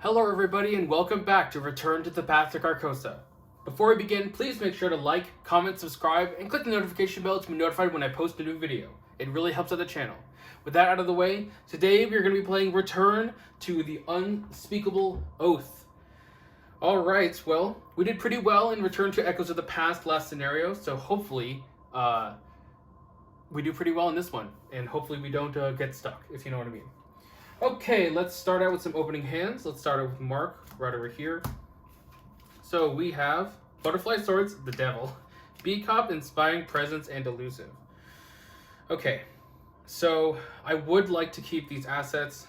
Hello everybody and welcome back to Return to the Path to Carcosa. Before we begin, please make sure to like, comment, subscribe, and click the notification bell to be notified when I post a new video. It really helps out the channel. With that out of the way, today we are going to be playing Return to the Unspeakable Oath. Alright, well, we did pretty well in Return to Echoes of the Past last scenario, so hopefully we do pretty well in this one. And hopefully we don't get stuck, if you know what I mean. Okay, let's start out with some opening hands. Let's start out with Mark, right over here. So we have Butterfly Swords, the Devil, B-Cop, Inspiring Presence, and Elusive. Okay, so I would like to keep these assets.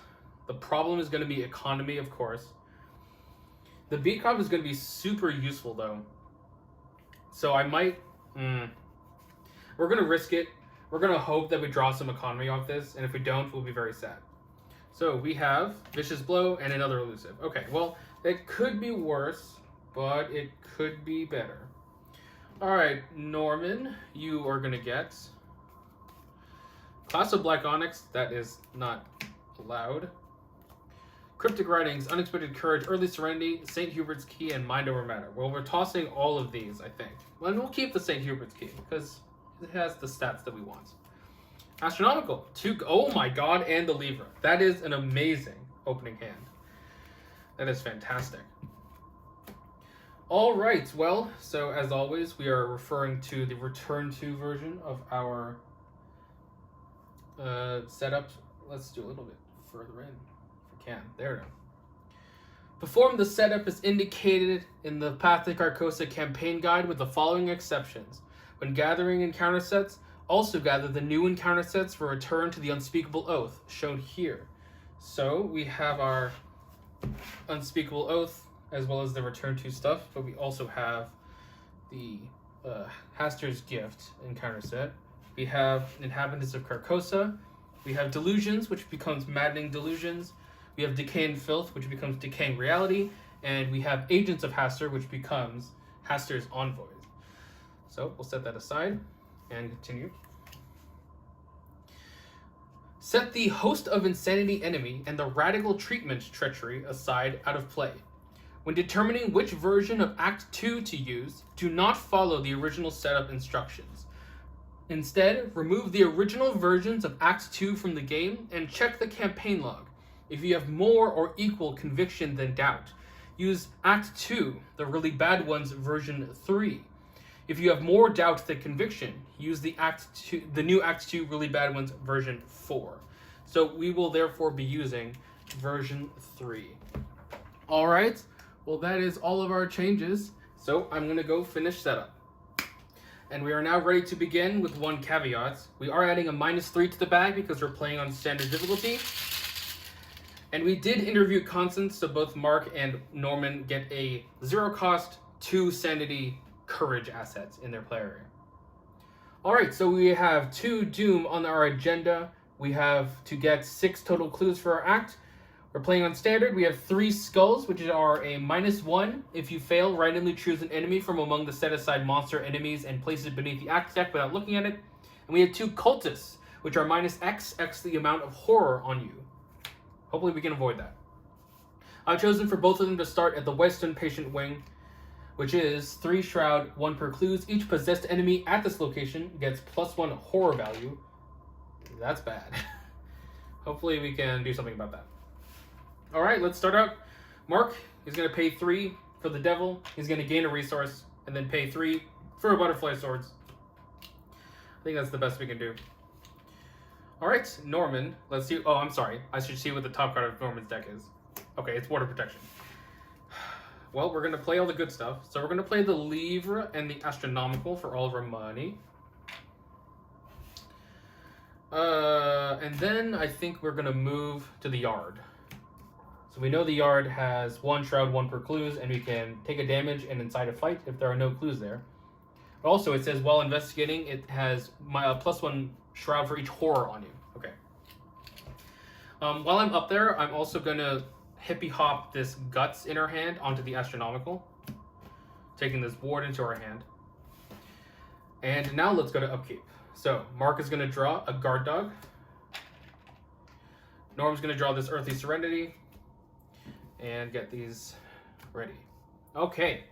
The problem is going to be economy, of course. The B-Cop is going to be super useful, though. So I might... We're going to risk it. We're going to hope that we draw some economy off this, and if we don't, we'll be very sad. So we have Vicious Blow and another Elusive. Okay, well, it could be worse, but it could be better. Alright, Norman, you are going to get Class of Black Onyx. That is not allowed. Cryptic Writings, Unexpected Courage, Early Serenity, St. Hubert's Key, and Mind Over Matter. Well, we're tossing all of these, I think. Well, and we'll keep the St. Hubert's Key, because it has the stats that we want. Astronomical, oh my god, and the Libra. That is an amazing opening hand. That is fantastic. All right, well, so as always, we are referring to the Return to version of our setup. Let's do a little bit further in, if we can. There we go. Perform the setup as indicated in the Path to Carcosa campaign guide with the following exceptions. When gathering encounter sets, also gather the new encounter sets for Return to the Unspeakable Oath, shown here. So we have our Unspeakable Oath, as well as the Return to stuff, but we also have the Haster's Gift encounter set. We have Inhabitants of Carcosa. We have Delusions, which becomes Maddening Delusions. We have Decay and Filth, which becomes Decaying Reality. And we have Agents of Haster, which becomes Haster's Envoys. So we'll set that aside. And continue. Set the Host of Insanity enemy and the Radical Treatment treachery aside out of play. When determining which version of Act 2 to use, do not follow the original setup instructions. Instead, remove the original versions of Act 2 from the game and check the campaign log. If you have more or equal conviction than doubt, use Act 2, the really bad one's version 3. If you have more doubt than conviction, use the new Act 2 really bad one's version 4. So we will therefore be using version 3. All right, well that is all of our changes. So I'm gonna go finish setup. And we are now ready to begin with one caveat. We are adding a -3 to the bag because we're playing on standard difficulty. And we did interview Constance, so both Mark and Norman get a 0 cost 2 sanity courage assets in their play area. Alright, so we have 2 Doom on our agenda. We have to get 6 total clues for our act. We're playing on standard. We have 3 Skulls, which are a -1. If you fail, randomly choose an enemy from among the set-aside monster enemies and place it beneath the act deck without looking at it. And we have 2 Cultists, which are -X the amount of horror on you. Hopefully we can avoid that. I've chosen for both of them to start at the Western Patient Wing, which is 3 Shroud, 1 per clues. Each possessed enemy at this location gets +1 horror value. That's bad. Hopefully we can do something about that. Alright, let's start out. Mark is going to pay 3 for the Devil. He's going to gain a resource, and then pay 3 for a Butterfly Swords. I think that's the best we can do. Alright, Norman. Let's see. Oh, I'm sorry. I should see what the top card of Norman's deck is. Okay, it's Water Protection. Well, we're going to play all the good stuff. So we're going to play the Livre and the Astronomical for all of our money. And then I think we're going to move to the Yard. So we know the Yard has 1 Shroud, 1 per clues, and we can take a damage and incite a fight if there are no clues there. But also, it says while investigating, it has +1 Shroud for each horror on you. Okay. While I'm up there, I'm also going to hippie hop this Guts in our hand onto the Astronomical, taking this Ward into our hand. And now let's go to upkeep. So Mark is going to draw a Guard Dog. Norm's going to draw this Earthly Serenity. And get these ready. Okay.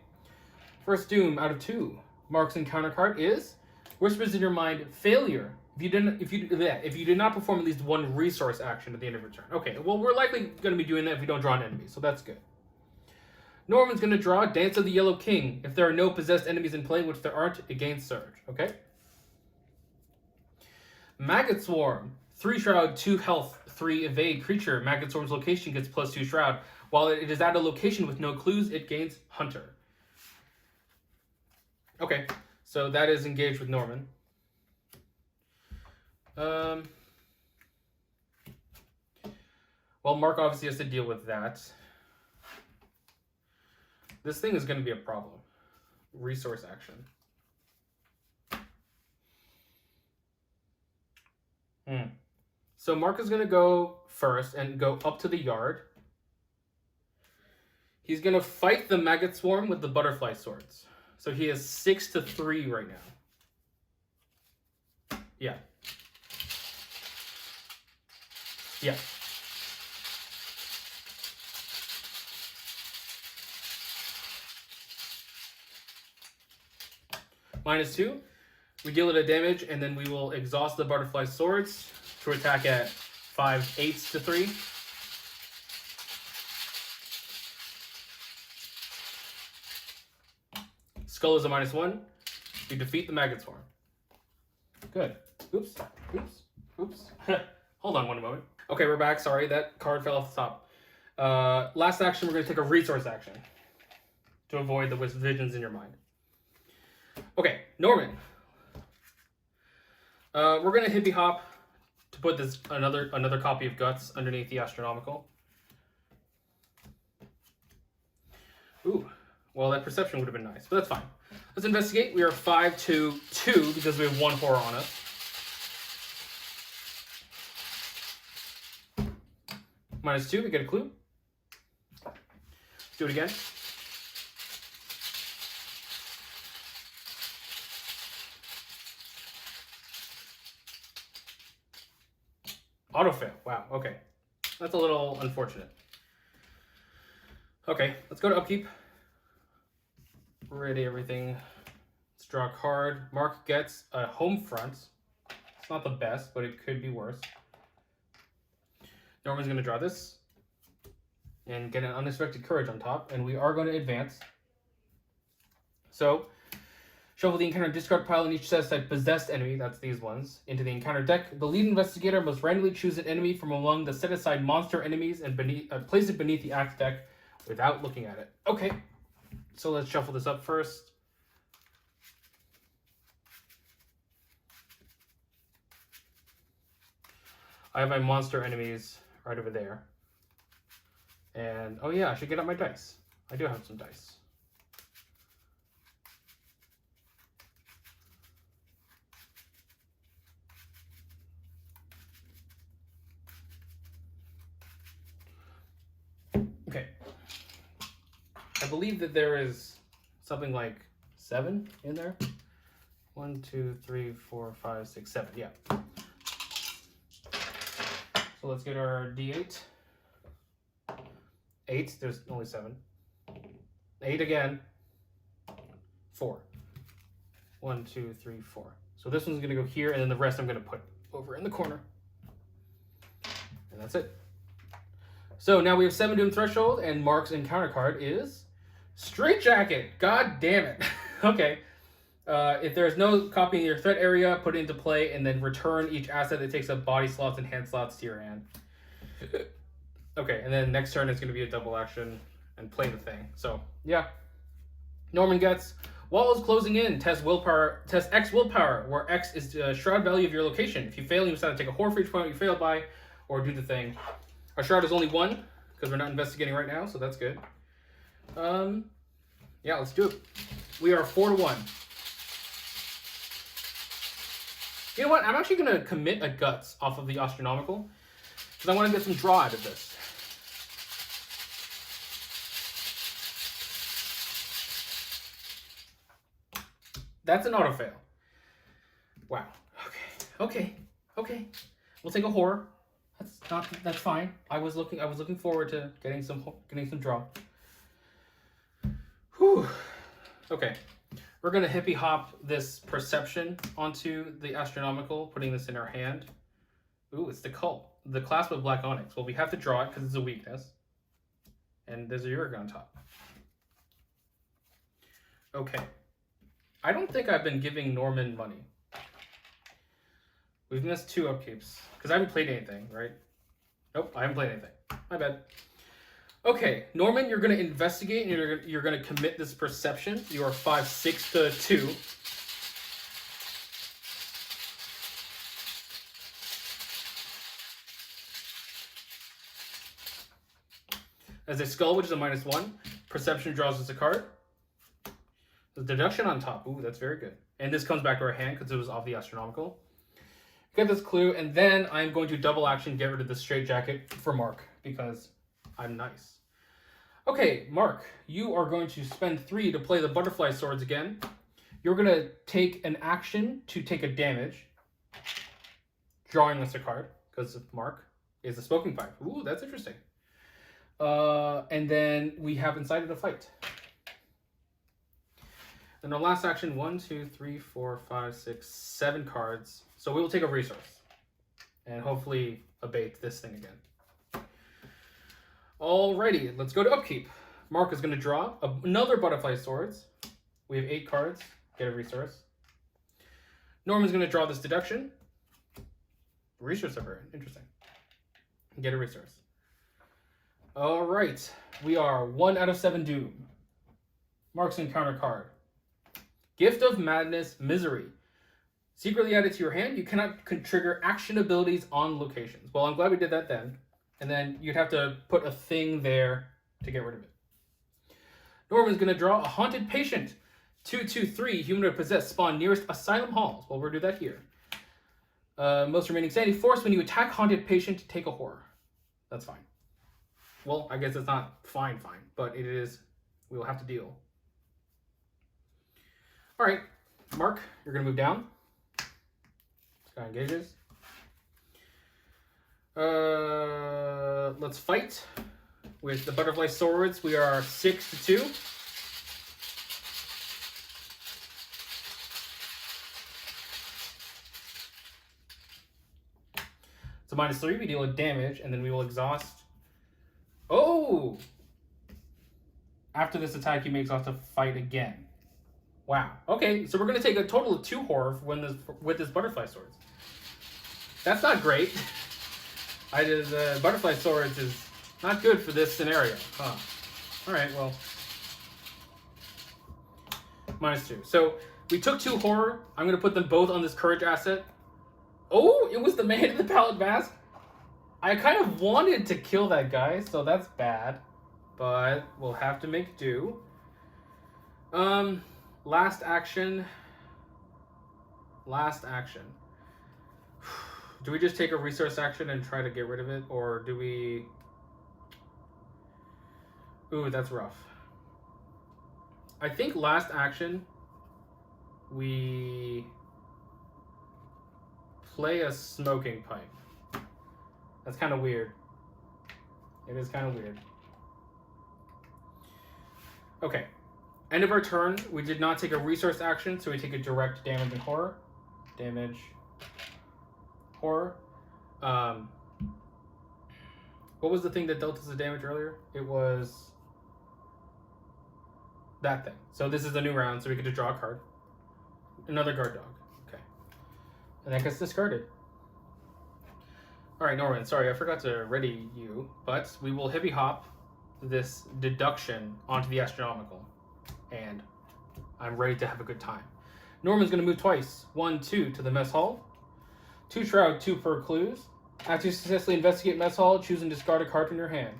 First doom out of 2. Mark's encounter card is Whispers in Your Mind, failure. If you did not perform at least one resource action at the end of your turn. Okay, well, we're likely going to be doing that if we don't draw an enemy, so that's good. Norman's going to draw Dance of the Yellow King. If there are no possessed enemies in play, which there aren't, it gains Surge. Okay. Maggot Swarm. 3 Shroud, 2 Health, 3 Evade creature. Maggot Swarm's location gets +2 Shroud. While it is at a location with no clues, it gains Hunter. Okay, so that is engaged with Norman. Well, Mark obviously has to deal with that. This thing is going to be a problem. Resource action. So Mark is going to go first and go up to the yard. He's going to fight the Maggot Swarm with the Butterfly Swords. So he has 6 to 3 right now. Yeah. Yeah. -2. We deal it a damage, and then we will exhaust the Butterfly Swords to attack at 5/8 to 3. Skull is a -1. You defeat the Maggot Swarm. Good. Oops. Hold on one moment. Okay, we're back. Sorry, that card fell off the top. Last action, we're going to take a resource action to avoid the visions in your mind. Okay, Norman. We're going to hippie hop to put this another copy of Guts underneath the Astronomical. Ooh, well, that perception would have been nice, but that's fine. Let's investigate. We are 5 to 2 because we have 1 horror on us. -2, we get a clue. Let's do it again. Auto fail. Wow, okay. That's a little unfortunate. Okay, let's go to upkeep. Ready everything. Let's draw a card. Mark gets a home front. It's not the best, but it could be worse. Norman's going to draw this and get an Unexpected Courage on top, and we are going to advance. So, shuffle the encounter discard pile in each set-aside possessed enemy, that's these ones, into the encounter deck. The lead investigator must randomly choose an enemy from among the set-aside monster enemies and place it beneath the axe deck without looking at it. Okay, so let's shuffle this up first. I have my monster enemies right over there. And, oh yeah, I should get out my dice. I do have some dice. Okay. I believe that there is something like 7 in there. 1, 2, 3, 4, 5, 6, 7. Yeah. So let's get our D8. 8. There's only 7. 8 again. 4. 1, 2, 3, 4. So this one's going to go here, and then the rest I'm going to put over in the corner. And that's it. So now we have 7 Doom Threshold, and Mark's encounter card is Straitjacket. God damn it. Okay. If there's no copy in your threat area, put it into play, and then return each asset that takes up body slots and hand slots to your hand. Okay, and then next turn is going to be a double action and play the thing. So, yeah. Norman gets Wall is closing in. Test X willpower, where X is the shroud value of your location. If you fail, you decide to take a horror for each point you failed by, or do the thing. Our shroud is only 1, because we're not investigating right now, so that's good. Yeah, let's do it. We are 4 to 1. You know what? I'm actually going to commit a Guts off of the Astronomical, because I want to get some draw out of this. That's an auto fail. Wow. Okay. We'll take a horror. That's fine. I was looking forward to getting some draw. Whew. Okay. We're gonna hippie hop this perception onto the astronomical, putting this in our hand. Ooh, it's the cult. The clasp of black onyx. Well, we have to draw it because it's a weakness. And there's a Uriga on top. Okay. I don't think I've been giving Norman money. We've missed 2 upkeeps. Because I haven't played anything, right? Nope, I haven't played anything. My bad. Okay, Norman, you're going to investigate and you're going to commit this perception. You are 5-6 to 2. As a skull, which is a -1, perception draws us a card. The deduction on top. Ooh, that's very good. And this comes back to our hand because it was off the astronomical. Get this clue, and then I'm going to double action get rid of the straitjacket for Mark because I'm nice. Okay, Mark, you are going to spend 3 to play the butterfly swords again. You're going to take an action to take a damage, drawing us a card because Mark is a smoking pipe. Ooh, that's interesting. And then we have incited a fight. Then our last action, 1, 2, 3, 4, 5, 6, 7 cards. So we will take a resource and hopefully abate this thing again. Alrighty, let's go to upkeep. Mark is going to draw another butterfly swords. We have 8 cards. Get a resource. Norman's going to draw this deduction. Resource aberrant. Interesting. Get a resource. Alright, we are 1 out of 7 doom. Mark's encounter card. Gift of Madness, Misery. Secretly added to your hand, you cannot trigger action abilities on locations. Well, I'm glad we did that then. And then you'd have to put a thing there to get rid of it. Norman's going to draw a Haunted Patient. 2/2/3, humanoid possessed, spawn nearest Asylum Halls. Well, we'll do that here. Most remaining sanity force when you attack Haunted Patient, take a horror. That's fine. Well, I guess it's not fine, but it is. We will have to deal. All right, Mark, you're going to move down. This guy engages. Let's fight with the butterfly swords. We are 6 to 2. It's a -3. We deal with damage, and then we will exhaust. Oh! After this attack, you may exhaust to fight again. Wow. Okay, so we're going to take a total of 2 horror with this butterfly swords. That's not great. Butterfly swords is not good for this scenario. Huh. Alright, well. -2. So we took 2 horror. I'm going to put them both on this courage asset. Oh, it was the man in the pallid mask. I kind of wanted to kill that guy, so that's bad. But we'll have to make do. Last action. Do we just take a resource action and try to get rid of it? Or do we... Ooh, that's rough. I think last action, we play a smoking pipe. That's kind of weird. It is kind of weird. Okay. End of our turn. We did not take a resource action, so we take a direct damage and horror. Damage. Horror. What was the thing that dealt us the damage earlier? It was that thing. So this is the new round, so we get to draw a card. Another guard dog. Okay. And that gets discarded. Alright, Norman, sorry, I forgot to ready you, but we will heavy hop this deduction onto the astronomical. And I'm ready to have a good time. Norman's going to move twice. 1, 2 to the mess hall. 2 shroud, 2 per clues. After you successfully investigate mess hall, choose and discard a card from your hand.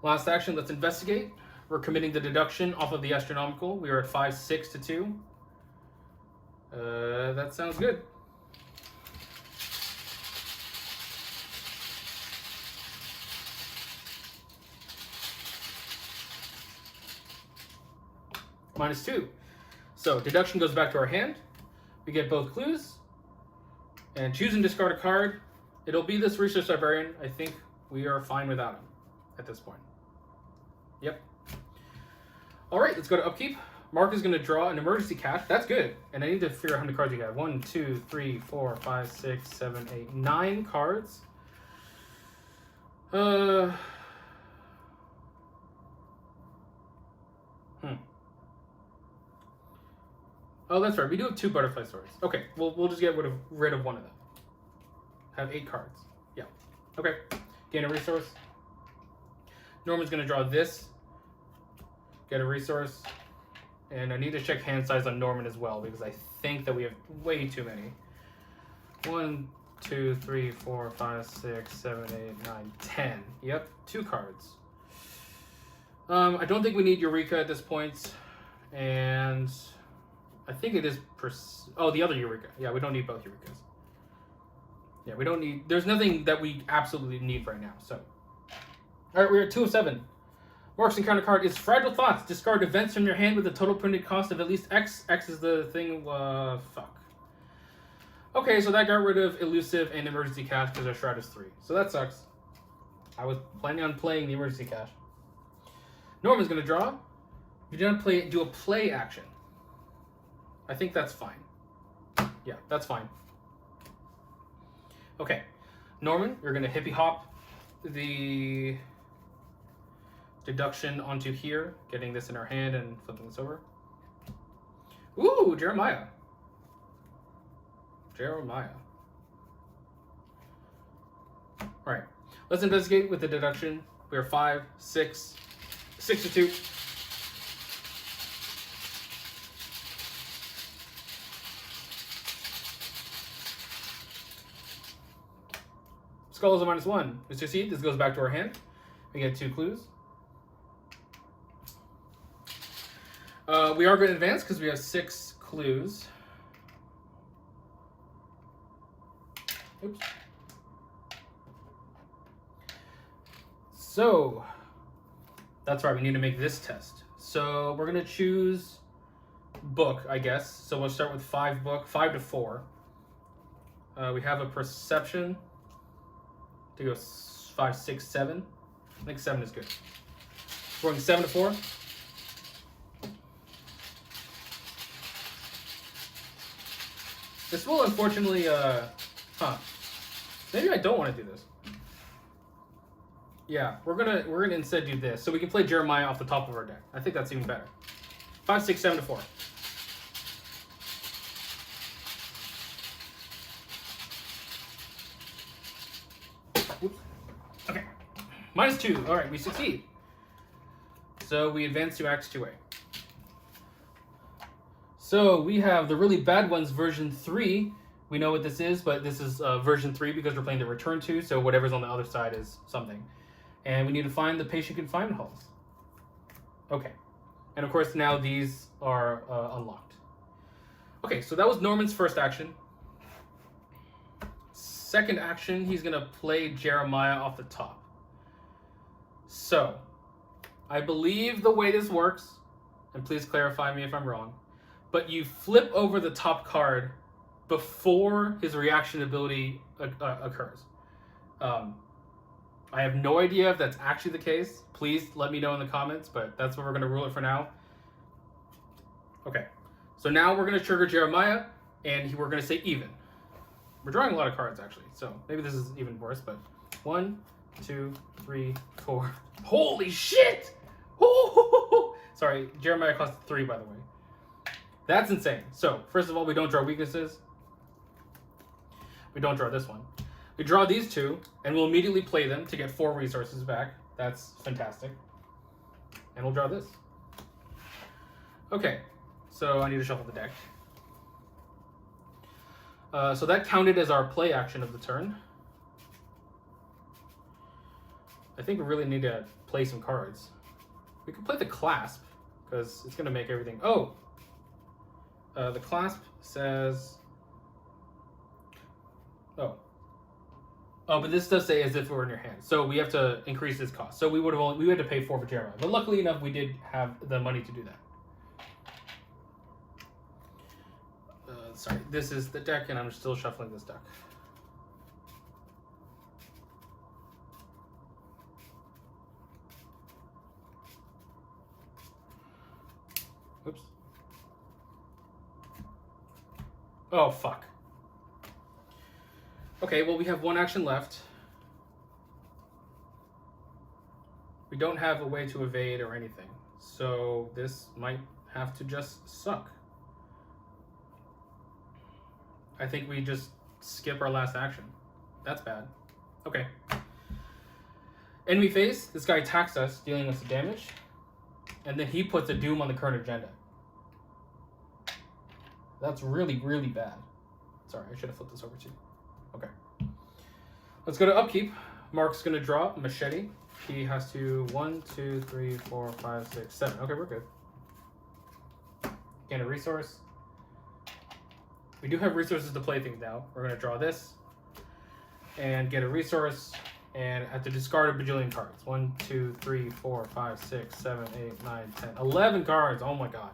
Last action, let's investigate. We're committing the deduction off of the astronomical. We are at 5-6 to 2. That sounds good. -2. So deduction goes back to our hand. We get both clues. And choose and discard a card. It'll be this Research Librarian. I think we are fine without him at this point. Yep. All right, let's go to upkeep. Mark is going to draw an emergency cash. That's good. And I need to figure out how many cards you have. 1, 2, 3, 4, 5, 6, 7, 8, 9 cards. Oh, that's right. We do have 2 butterfly swords. Okay, we'll just get rid of one of them. Have 8 cards. Yeah. Okay. Gain a resource. Norman's going to draw this. Get a resource. And I need to check hand size on Norman as well, because I think that we have way too many. 1, 2, 3, 4, 5, 6, 7, 8, 9, 10. Yep, 2 cards. I don't think we need Eureka at this point. And I think it is... Oh, the other Eureka. Yeah, we don't need both Eurekas. Yeah, we don't need... There's nothing that we absolutely need right now, so... Alright, we're at 2 of 7. Mark's encounter card is Fragile Thoughts. Discard events from your hand with a total printed cost of at least X. X is the thing... fuck. Okay, so that got rid of Elusive and Emergency Cash because our Shroud is 3. So that sucks. I was planning on playing the Emergency Cash. Norman's going to draw. If you don't play, do a play action. I think that's fine. Yeah, that's fine. Okay. Norman, you're going to hippie hop the deduction onto here, getting this in our hand and flipping this over. Ooh, Jeremiah. Jeremiah. All right. Let's investigate with the deduction. We are 5, 6, 6 to 2. Skull is a -1. We succeed. This goes back to our hand. We get 2 clues. We are going to advance because we have 6 clues. Oops. So, that's right. We need to make this test. So we're going to choose book, I guess. So we'll start with 5 book, 5 to 4. We have a perception to go 5, 6, 7. I think 7 is good. We're going 7 to 4. This will unfortunately, maybe I don't want to do this. Yeah, we're gonna instead do this, so we can play Jeremiah off the top of our deck. I think that's even better. 5, 6, 7 to 4. Oops. Okay. -2. All right, we succeed. So we advance to Act 2A. So we have the really bad ones, version 3. We know what this is, but this is version 3 because we're playing the return to, so whatever's on the other side is something. And we need to find the patient confinement halls. Okay. And of course now these are unlocked. Okay, so that was Norman's first action. Second action, he's going to play Jeremiah off the top. So, I believe the way this works, and please clarify me if I'm wrong, but you flip over the top card before his reaction ability occurs. I have no idea if that's actually the case. Please let me know in the comments, but that's what we're going to rule it for now. Okay, so now we're going to trigger Jeremiah, and we're going to say even. We're drawing a lot of cards, actually, so maybe this is even worse, but 1, 2, 3, 4. Holy shit! Ooh! Sorry, Jeremiah cost 3, by the way. That's insane. So, first of all, we don't draw weaknesses. We don't draw this one. We draw these 2, and we'll immediately play them to get 4 resources back. That's fantastic. And we'll draw this. Okay, so I need to shuffle the deck. So that counted as our play action of the turn. I think we really need to play some cards. We could play the clasp, because it's going to make everything... Oh! The clasp says... Oh. Oh, but this does say as if it were in your hand. So we have to increase this cost. So we had to pay 4 for Jeremiah. But luckily enough, we did have the money to do that. Sorry, this is the deck, and I'm still shuffling this deck. Oops. Oh, fuck. Okay, well, we have one action left. We don't have a way to evade or anything. So this might have to just suck. I think we just skip our last action. That's bad. Okay. Enemy phase. This guy attacks us, dealing us damage. And then he puts a doom on the current agenda. That's really, really bad. Sorry, I should have flipped this over too. Okay. Let's go to upkeep. Mark's going to draw a machete. He has to 1, 2, 3, 4, 5, 6, 7. Okay, we're good. Gain a resource. We do have resources to play things now. We're going to draw this and get a resource and have to discard a bajillion cards. 1, 2, 3, 4, 5, 6, 7, 8, 9, 10, 11 cards. Oh my god.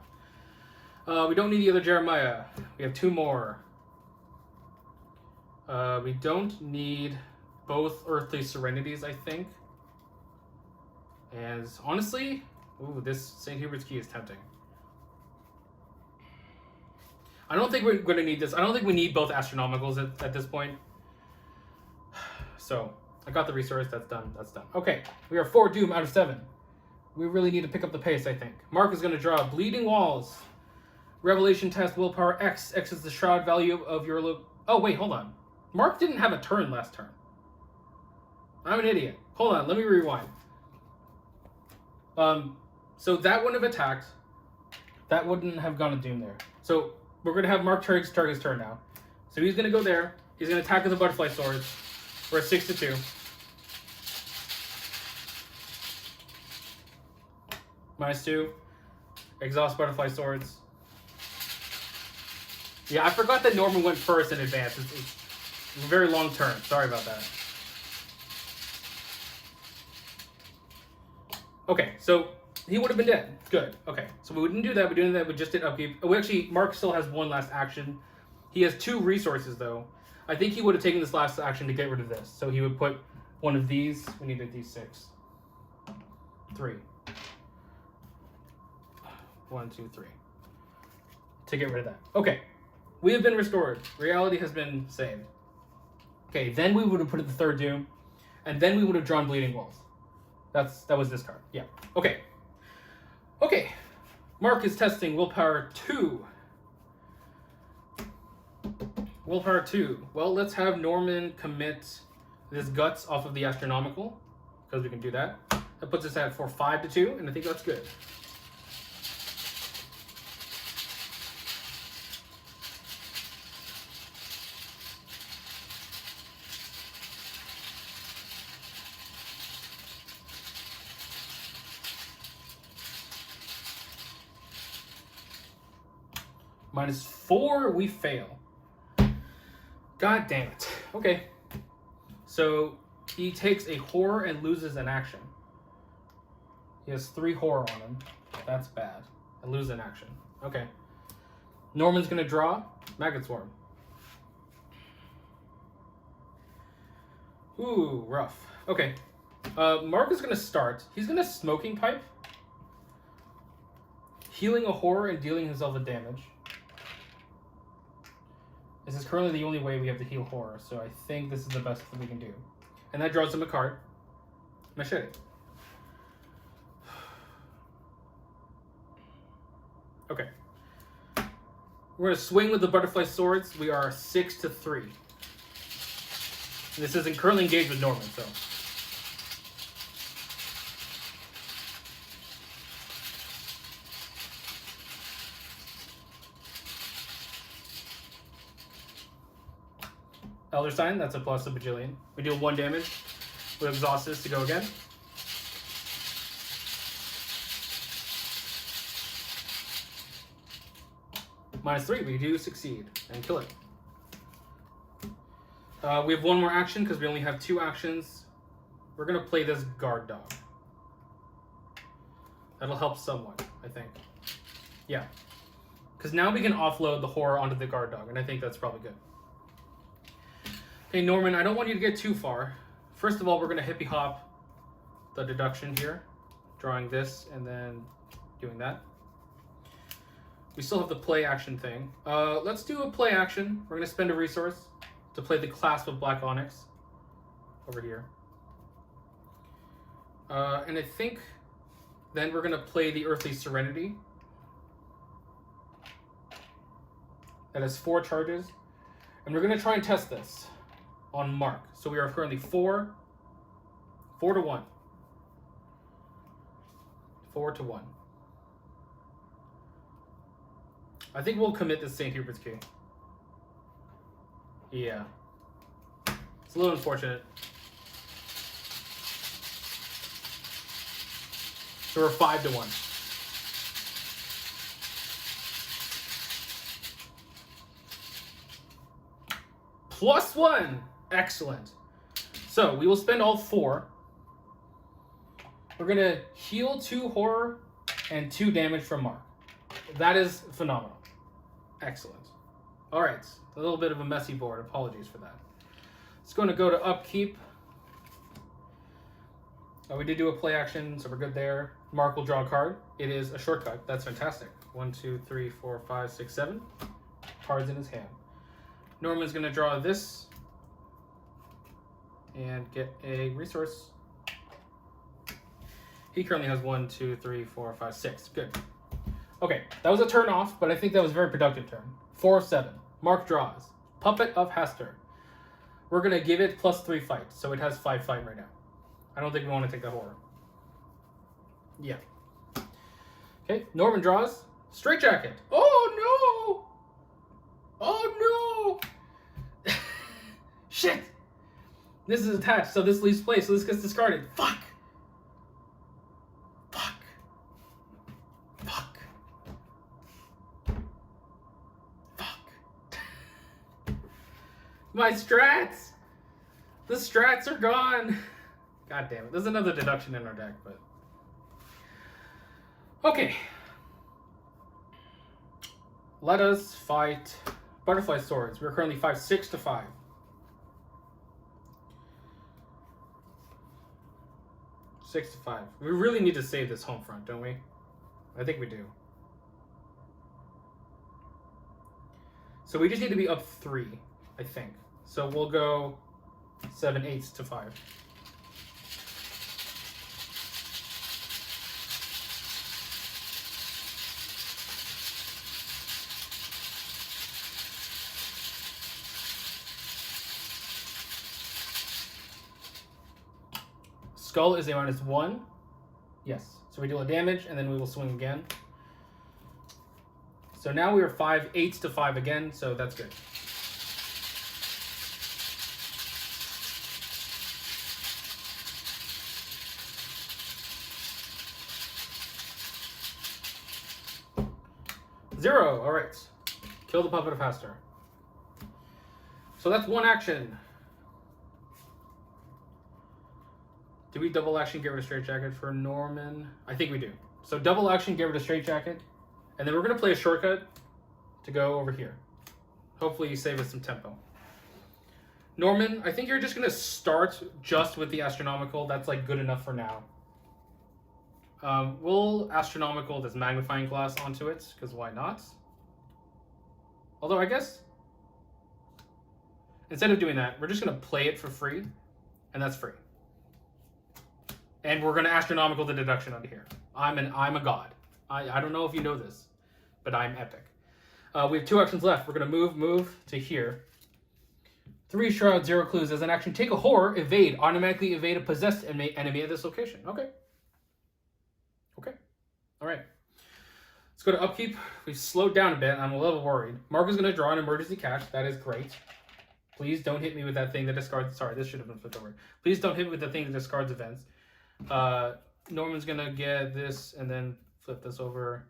We don't need the other Jeremiah. We have 2 more. We don't need both Earthly Serenities, I think. And honestly, ooh, this St. Hubert's Key is tempting. I don't think we're going to need this. I don't think we need both Astronomicals at this point. So, I got the resource. That's done. That's done. Okay, we are 4 Doom out of 7. We really need to pick up the pace, I think. Mark is going to draw Bleeding Walls. Revelation test, willpower X. X is the shroud value of your... Oh, wait, hold on. Mark didn't have a turn last turn. I'm an idiot. Hold on, let me rewind. So that wouldn't have attacked. That wouldn't have gone to Doom there. So we're going to have Mark target his turn now. So he's going to go there. He's going to attack with the Butterfly Swords. We're at 6-2. -2. Exhaust Butterfly Swords. Yeah, I forgot that Norman went first in advance. It's a very long turn. Sorry about that. Okay, so he would have been dead. Good. Okay, so we wouldn't do that. We didn't do that. We just did upkeep. We actually, Mark still has one last action. He has 2 resources, though. I think he would have taken this last action to get rid of this. So he would put one of these. We need a D6. 3. 1, 2, 3. To get rid of that. Okay. We have been restored. Reality has been saved. Okay, then we would have put it the 3rd Doom. And then we would have drawn Bleeding Walls. That was this card. Yeah. Okay. Okay. Mark is testing Willpower 2. Willpower 2. Well, let's have Norman commit this Guts off of the Astronomical, because we can do that. That puts us at 5-2, and I think that's good. -4, we fail. God damn it. Okay. So he takes a horror and loses an action. He has 3 horror on him. That's bad. And lose an action. Okay. Norman's gonna draw Maggot Swarm. Ooh, rough. Okay. Mark is gonna start. He's gonna Smoking Pipe. Healing a horror and dealing himself a damage. This is currently the only way we have to heal horror, so I think this is the best that we can do. And that draws him a card. Machete. Okay. We're going to swing with the Butterfly Swords. We are 6-3. This isn't currently engaged with Norman, so... Elder Sign, that's a plus a bajillion. We deal 1 damage. We'll exhaust this to go again. -3, we do succeed and kill it. We have 1 more action because we only have 2 actions. We're going to play this Guard Dog. That'll help somewhat, I think. Yeah. Because now we can offload the horror onto the Guard Dog, and I think that's probably good. Okay, Norman, I don't want you to get too far. First of all, we're going to hippie hop the deduction here. Drawing this and then doing that. We still have the play action thing. Let's do a play action. We're going to spend a resource to play the Clasp of Black Onyx over here. And I think then we're going to play the Earthly Serenity. That has 4 charges. And we're going to try and test this on Mark. So we are currently 4 to 1. 4 to 1. I think we'll commit this St. Hubert's Key. Yeah. It's a little unfortunate. So we're 5 to 1. +1! Excellent. So we will spend all 4. We're going to heal 2 horror and 2 damage from Mark. That is phenomenal. Excellent. All right. A little bit of a messy board. Apologies for that. It's going to go to upkeep. We did do a play action, so we're good there. Mark will draw a card. It is a shortcut. That's fantastic. 1, 2, 3, 4, 5, 6, 7 cards in his hand. Norman's going to draw this and get a resource. He currently has 1, 2, 3, 4, 5, 6. Good. Okay, that was a turn off, but I think that was a very productive turn. 4 of 7. Mark draws. Puppet of Hester. We're going to give it +3 fight, so it has 5 fight right now. I don't think we want to take that horror. Yeah. Okay, Norman draws. Straight Jacket. Oh, no! Oh, no! Shit! This is attached, so this leaves play, so this gets discarded. Fuck! My strats! The strats are gone! God damn it. There's another deduction in our deck, but... Okay. Let us fight Butterfly Swords. We're currently 6 to 5. 6 to 5. We really need to save this home front, don't we? I think we do. So we just need to be up 3, I think. So we'll go 7 8s to 5. Skull is a -1. Yes. So we deal a damage, and then we will swing again. So now we are 5 8s to 5 again, so that's good. Zero. All right. Kill the Puppet of Hester. So that's 1 action. Do we double action get rid of Straight Jacket for Norman? I think we do. So double action get rid of Straight Jacket. And then we're going to play a shortcut to go over here. Hopefully you save us some tempo. Norman, I think you're just going to start just with the Astronomical. That's like good enough for now. We'll Astronomical this magnifying glass onto it, because why not? Although I guess instead of doing that, we're just going to play it for free, and that's free. And we're going to Astronomical the deduction onto here. I'm a god. I don't know if you know this, but I'm epic. We have 2 actions left. We're going to move to here. 3 Shrouds, 0 Clues. As an action, take a horror, evade. Automatically evade a possessed enemy at this location. Okay. Okay. All right. Let's go to upkeep. We've slowed down a bit. I'm a little worried. Mark is going to draw an emergency catch. That is great. Please don't hit me with that thing that discards... Sorry, this should have been flipped over. Please don't hit me with the thing that discards events. Norman's going to get this and then flip this over.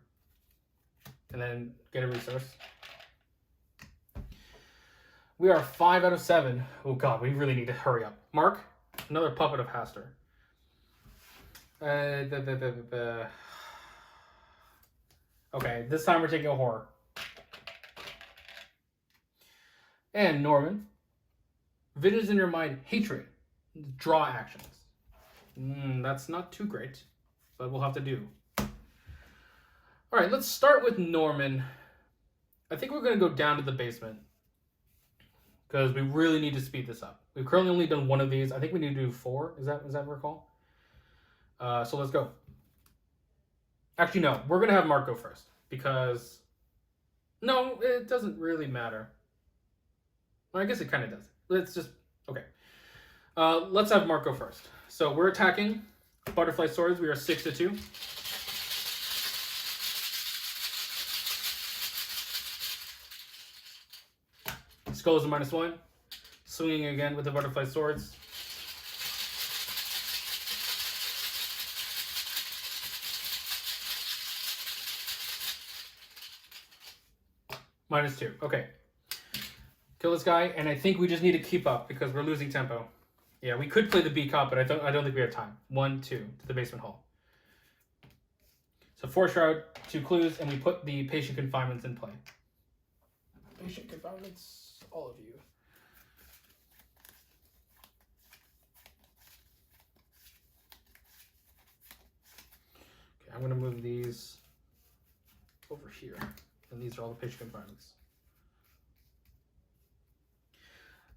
And then get a resource. We are 5 out of 7. Oh god, we really need to hurry up. Mark, another Puppet of Hester. Okay, this time we're taking a horror. And Norman, visions in your mind, hatred, draw actions. That's not too great, but we'll have to do. All right, let's start with Norman. I think we're going to go down to the basement because we really need to speed this up. We've currently only done one of these. I think we need to do 4. Is that recall? So let's go. Actually, no. We're going to have Mark go first because... No, it doesn't really matter. Well, I guess it kind of does. Let's just... Okay. Let's have Mark go first. So we're attacking Butterfly Swords. We are 6-2. Skull is a -1. Swinging again with the Butterfly Swords. -2. Okay. Kill this guy, and I think we just need to keep up because we're losing tempo. Yeah, we could play the B cop, but I don't think we have time. 1, 2 to the basement hall. So 4 shroud, 2 clues, and we put the patient confinements in play. Patient confinements, all of you. Okay, I'm gonna move these over here, and these are all the patient confinements.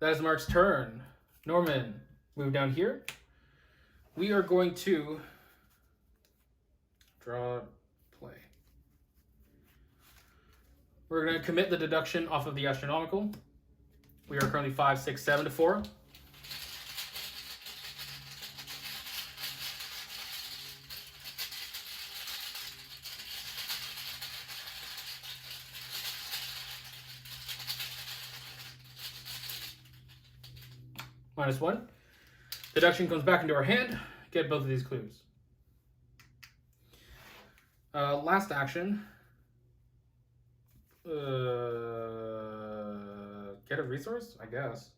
That is Mark's turn. Norman, move down here. We are going to draw play. We're going to commit the deduction off of the astronomical. We are currently 5, 6, 7 to 4. -1. Deduction comes back into our hand. Get both of these clues. Last action. Get a resource, I guess.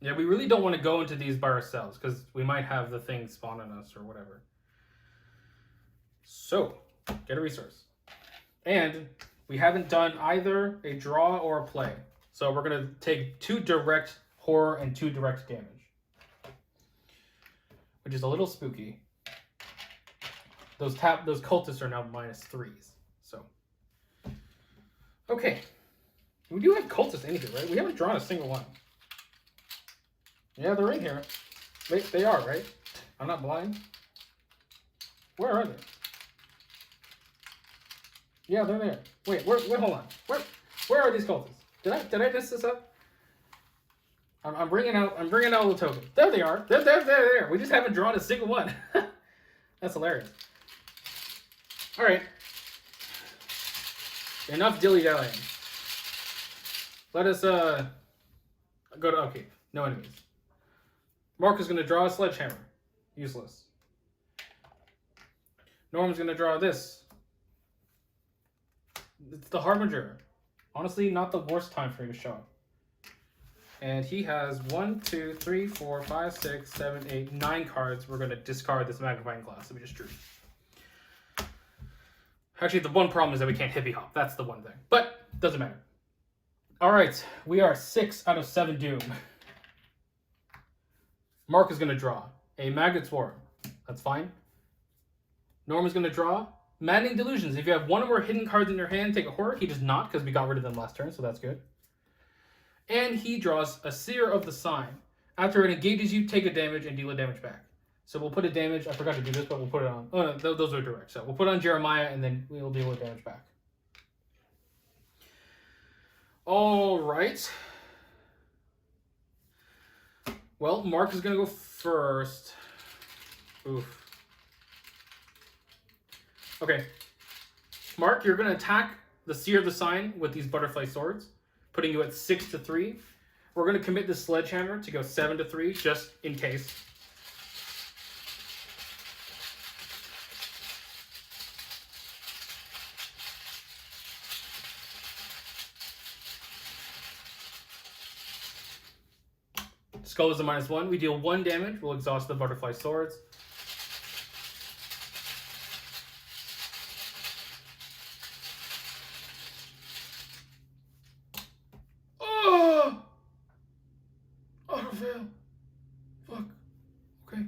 Yeah, we really don't want to go into these by ourselves because we might have the thing spawn on us or whatever. So, get a resource. And we haven't done either a draw or a play. So we're going to take 2 direct horror and 2 direct damage, which is a little spooky. Those cultists are now -3s. So, okay, we do have cultists in here, right? We haven't drawn a single one. Yeah, they're in here. They are, right? I'm not blind. Where are they? Yeah, they're there. Wait, hold on. Where are these cultists? Did I mess this up? I'm bringing out all the tokens. There they are. They're there. We just haven't drawn a single one. That's hilarious. All right. Enough dilly-dallying. Let us go to upkeep. No enemies. Mark is going to draw a sledgehammer. Useless. Norm's going to draw this. It's the Harbinger. Honestly, not the worst time for you to show up. And he has 1, 2, 3, 4, 5, 6, 7, 8, 9 cards. We're going to discard this magnifying glass that we just drew. Actually, the one problem is that we can't hippie hop. That's the one thing. But, doesn't matter. Alright, we are 6 out of 7 doom. Mark is going to draw a Maggot Swarm. That's fine. Norm is going to draw Maddening Delusions. If you have one or more hidden cards in your hand, take a horror. He does not, because we got rid of them last turn, so that's good. And he draws a Seer of the Sign. After it engages you, take a damage and deal a damage back. So we'll put a damage. I forgot to do this, but we'll put it on. Oh, no, those are direct. So we'll put on Jeremiah, and then we'll deal with damage back. All right. Well, Mark is going to go first. Oof. Okay. Mark, you're going to attack the Seer of the Sign with these Butterfly Swords, putting you at 6-3. We're going to commit the Sledgehammer to go 7-3, just in case. Skull is a -1. We deal 1 damage. We'll exhaust the Butterfly Swords. Oh! Auto fail. Fuck. Okay.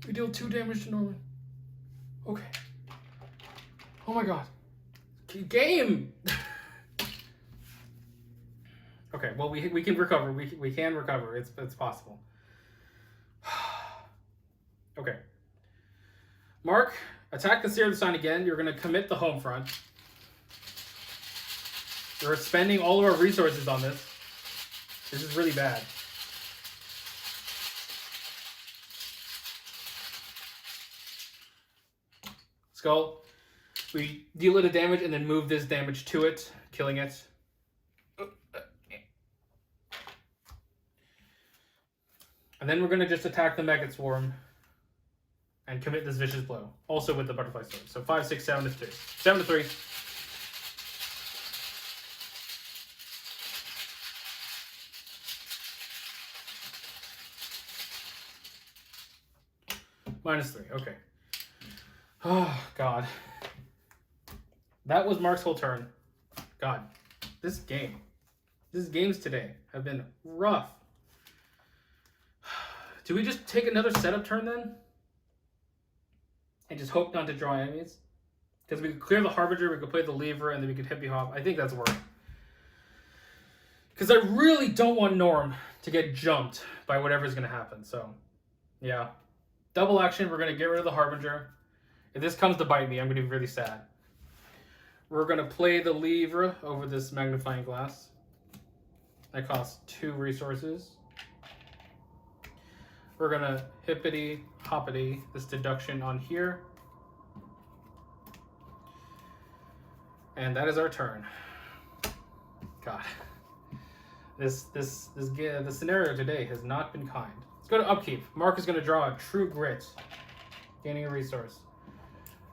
We deal 2 damage to Norman. Okay. Oh my god. Game! Okay, well, we can recover. We can recover. It's possible. Okay. Mark, attack the Seer of the Sign again. You're going to commit the home front. We're spending all of our resources on this. This is really bad. Skull. We deal it a damage and then move this damage to it, killing it. And then we're going to just attack the Maggot Swarm and commit this Vicious Blow. Also with the Butterfly Sword. So 5, 6, 7 to 2. 7 to 3. -3, okay. Oh, God. That was Mark's whole turn. God, these games today have been rough. Do we just take another setup turn then? And just hope not to draw enemies? Because we could clear the Harbinger, we could play the Lever, and then we could Hippie Hop. I think that's worth. Because I really don't want Norm to get jumped by whatever's going to happen. So, yeah. Double action, we're going to get rid of the Harbinger. If this comes to bite me, I'm going to be really sad. We're going to play the Lever over this Magnifying Glass. That costs 2 resources. We're going to Hippity Hoppity this deduction on here. And that is our turn. God. The scenario today has not been kind. Let's go to Upkeep. Mark is going to draw a True Grit. Gaining a resource.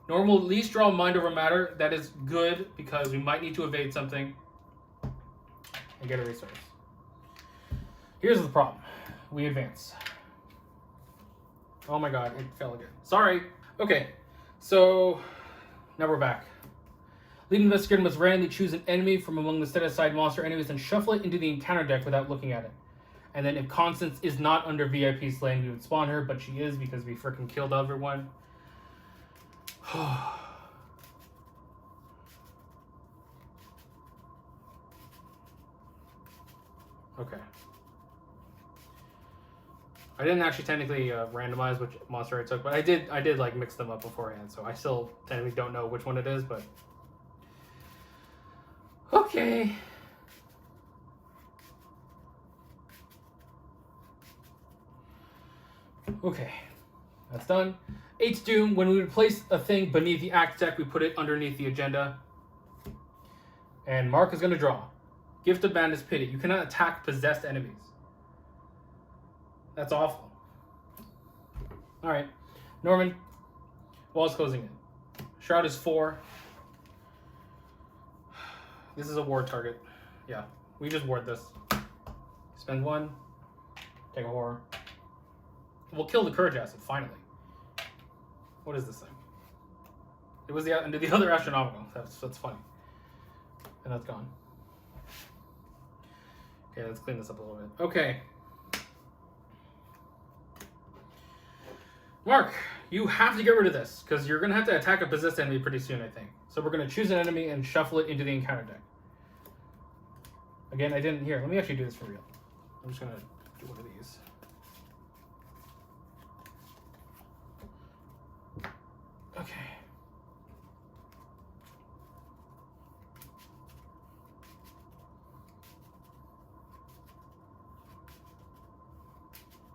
Normal at least draw Mind Over Matter. That is good because we might need to evade something and get a resource. Here's the problem. We advance. Oh my god, it fell again. Sorry. Okay, so now we're back. Lead Investigator must randomly choose an enemy from among the set-aside monster enemies and shuffle it into the encounter deck without looking at it. And then if Constance is not under VIP slaying, we would spawn her, but she is because we freaking killed everyone. Okay. I didn't actually technically randomize which monster I took, but I did like mix them up beforehand, so I still technically don't know which one it is, but okay. Okay, that's done. 8's Doom. When we would place a thing beneath the act deck, we put it underneath the agenda. And Mark is going to draw. Gift of Bandit's Pity. You cannot attack possessed enemies. That's awful. Alright. Norman. Wall's closing in. Shroud is 4. This is a ward target. Yeah. We just ward this. Spend 1. Take a horror. We'll kill the Courage Acid, finally. What is this thing? It was the other astronomical. That's funny. And that's gone. Okay, let's clean this up a little bit. Okay. Mark, you have to get rid of this, because you're going to have to attack a possessed enemy pretty soon, I think. So we're going to choose an enemy and shuffle it into the encounter deck. Again, I didn't... Here, let me actually do this for real. I'm just going to do one of these. Okay.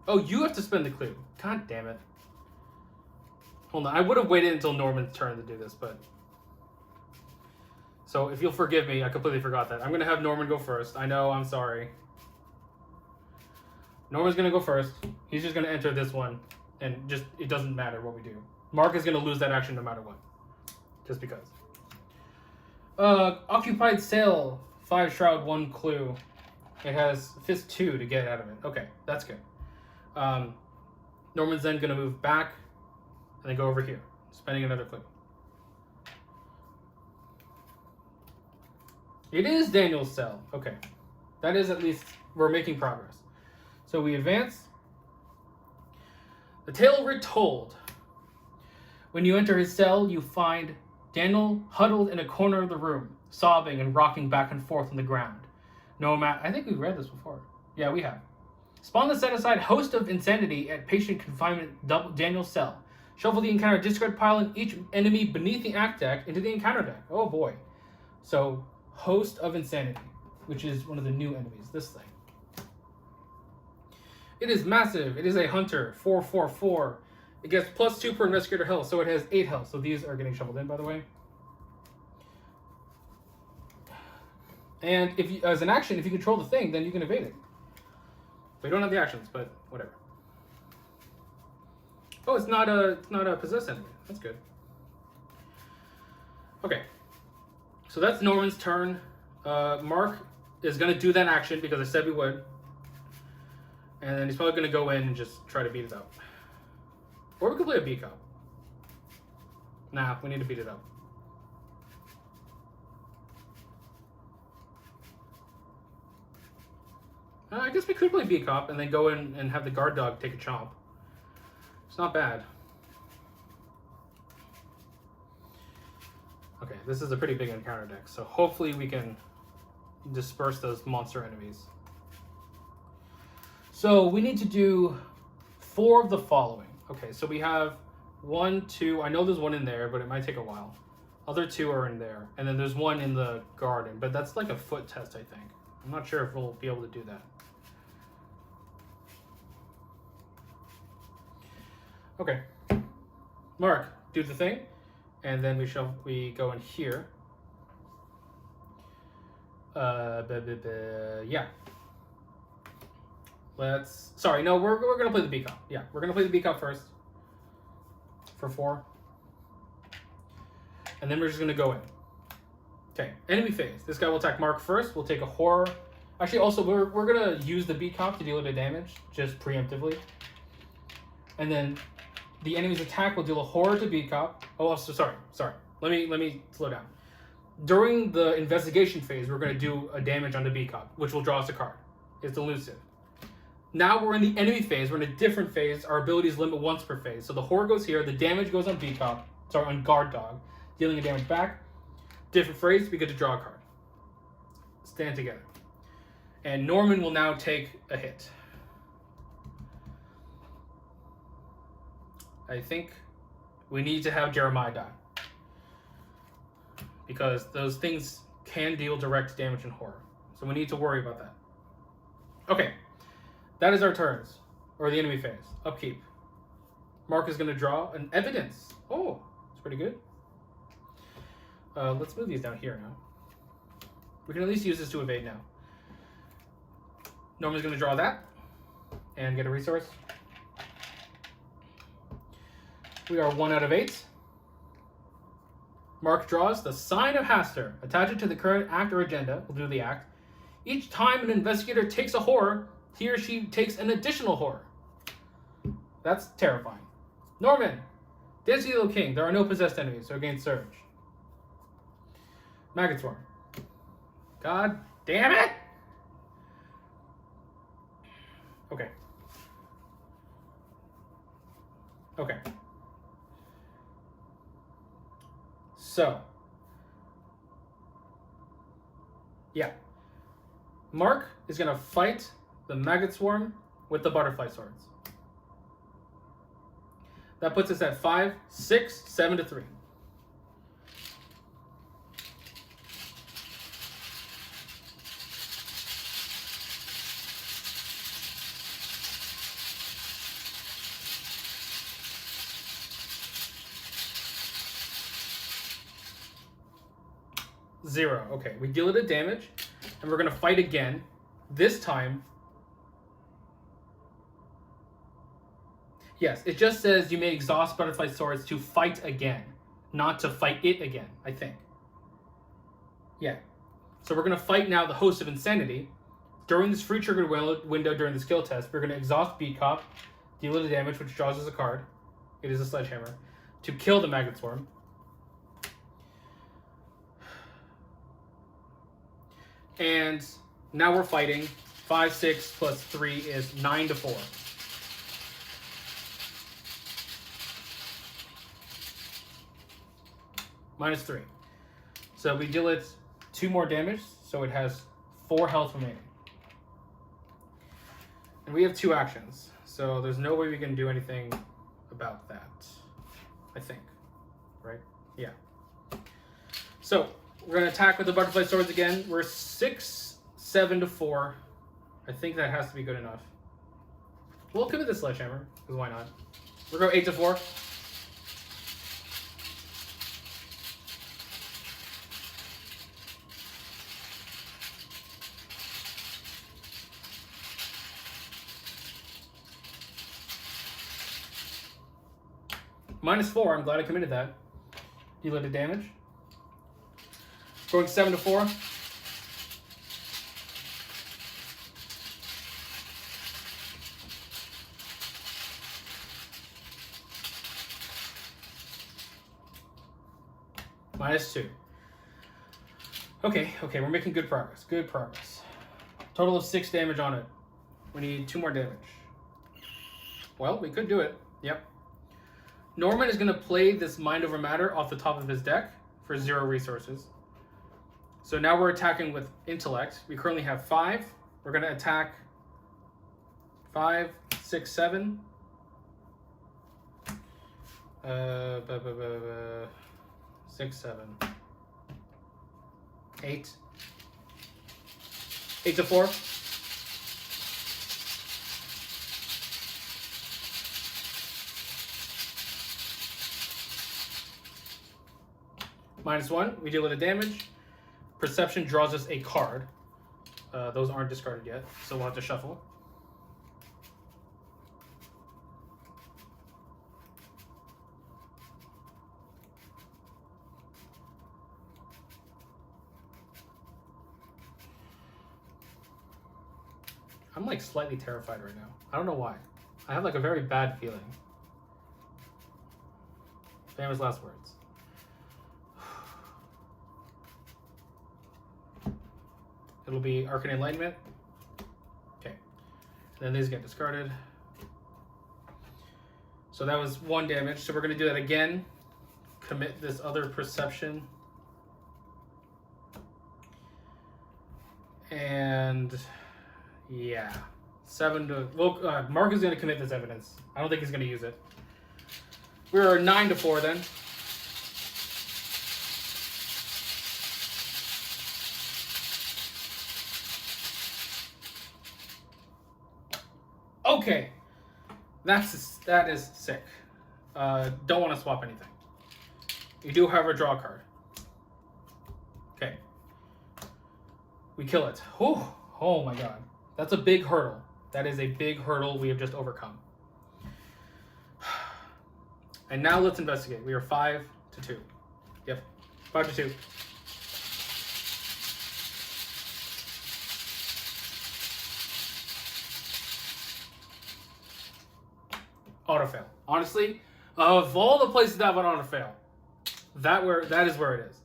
Oh, you have to spend the clue. God damn it. Hold on, I would have waited until Norman's turn to do this, but... So, if you'll forgive me, I completely forgot that. I'm going to have Norman go first. I know, I'm sorry. Norman's going to go first. He's just going to enter this one, and just, it doesn't matter what we do. Mark is going to lose that action no matter what. Just because. Occupied Sail. 5 Shroud, 1 Clue. It has Fist 2 to get out of it. Okay, that's good. Norman's then going to move back and then go over here, spending another clue. It is Daniel's cell. Okay. That is at least, we're making progress. So we advance. The tale retold. When you enter his cell, you find Daniel huddled in a corner of the room, sobbing and rocking back and forth on the ground. No matter, I think we've read this before. Yeah, we have. Spawn the set-aside host of insanity at patient confinement Daniel's cell. Shuffle the encounter discard pile and each enemy beneath the act deck into the encounter deck. Oh boy. So, host of insanity, which is one of the new enemies, this thing. It is massive. It is a hunter, 4/4/4. It gets +2 per investigator health, so it has 8 health. So these are getting shuffled in, by the way. And if you, as an action, if you control the thing, then you can evade it. We don't have the actions, but whatever. Oh, it's not a possessed enemy. That's good. Okay. So that's Norman's turn. Mark is gonna do that action because I said we would. And then he's probably gonna go in and just try to beat it up. Or we could play a B-Cop. Nah, we need to beat it up. I guess we could play B-Cop and then go in and have the guard dog take a chomp. It's not bad. Okay, this is a pretty big encounter deck, so hopefully we can disperse those monster enemies. So we need to do 4 of the following. Okay, so we have 1, 2, I know there's 1 in there, but it might take a while. Other 2 are in there, and then there's 1 in the garden, but that's like a foot test, I think. I'm not sure if we'll be able to do that. Okay. Mark, do the thing, and then we go in here. Yeah. Sorry, no, we're gonna play the B-Cop. Yeah, we're gonna play the B-Cop first. For 4. And then we're just gonna go in. Okay, enemy phase. This guy will attack Mark first. We'll take a horror. Actually, also, we're gonna use the B-Cop to deal a bit of damage, just preemptively. And then the enemy's attack will deal a horror to B-Cop. Oh, also, sorry. Let me slow down. During the investigation phase, we're gonna do a damage on the B-Cop, which will draw us a card. It's elusive. Now we're in the enemy phase. We're in a different phase. Our abilities limit once per phase. So the horror goes here. The damage goes on B-Cop. Sorry, on guard dog, dealing a damage back. Different phase. We get to draw a card. Stand together. And Norman will now take a hit. I think we need to have Jeremiah die, because those things can deal direct damage and horror. So we need to worry about that. Okay. That is our turns, or the enemy phase. Upkeep. Mark is going to draw an evidence. Oh, it's pretty good. Let's move these down here now. We can at least use this to evade now. Norman's going to draw that and get a resource. We are 1 out of 8. Mark draws the Sign of Haster. Attach it to the current act or agenda. We'll do the act. Each time an investigator takes a horror, he or she takes an additional horror. That's terrifying. Norman, Dance Yellow King. There are no possessed enemies, so against Surge. Maggot Swarm. God damn it! Okay. Okay. So. Yeah. Mark is going to fight the Maggot Swarm with the Butterfly Swords. That puts us at 5, 6, 7 to 3. Zero. Okay, we deal it a damage, and we're going to fight again. This time, yes, it just says you may exhaust Butterfly Swords to fight again, not to fight it again, I think. Yeah. So we're going to fight now the Host of Insanity. During this free triggered window during the skill test, we're going to exhaust B-Cop, deal it a damage, which draws us a card. It is a Sledgehammer. To kill the Maggot Swarm. And now we're fighting. 5, 6 plus 3 is 9 to 4. -3. So we deal it 2 more damage, so it has 4 health remaining. And we have 2 actions, so there's no way we can do anything about that, I think. Right? Yeah. So we're going to attack with the butterfly swords again. We're 6, 7 to 4. I think that has to be good enough. We'll commit the sledgehammer, because why not? We'll go 8 to 4. -4, I'm glad I committed that. Deal the damage. Going 7 to 4. -2. Okay, we're making good progress. Good progress. Total of 6 damage on it. We need 2 more damage. Well, we could do it. Yep. Norman is going to play this Mind Over Matter off the top of his deck for 0 resources. So now we're attacking with Intellect. We currently have 5. We're going to attack 5, 6, 7. 6, 7. 8. 8 to 4. -1, we deal with the damage. Perception draws us a card. Those aren't discarded yet, so we'll have to shuffle. I'm like slightly terrified right now. I don't know why. I have like a very bad feeling. Famous last words. It'll be Arcane Enlightenment. Okay. Then these get discarded. So that was 1 damage. So we're going to do that again. Commit this other Perception. And yeah. 7 to... Well, Mark is going to commit this evidence. I don't think he's going to use it. We're 9 to 4 then. Okay, that is sick. Don't want to swap anything. You do, however, draw a card. Okay. We kill it. Oh my god. That's a big hurdle. That is a big hurdle we have just overcome. And now let's investigate. We are 5 to 2. Yep, 5 to 2. Auto-fail. Honestly, of all the places that would auto-fail, that is where it is.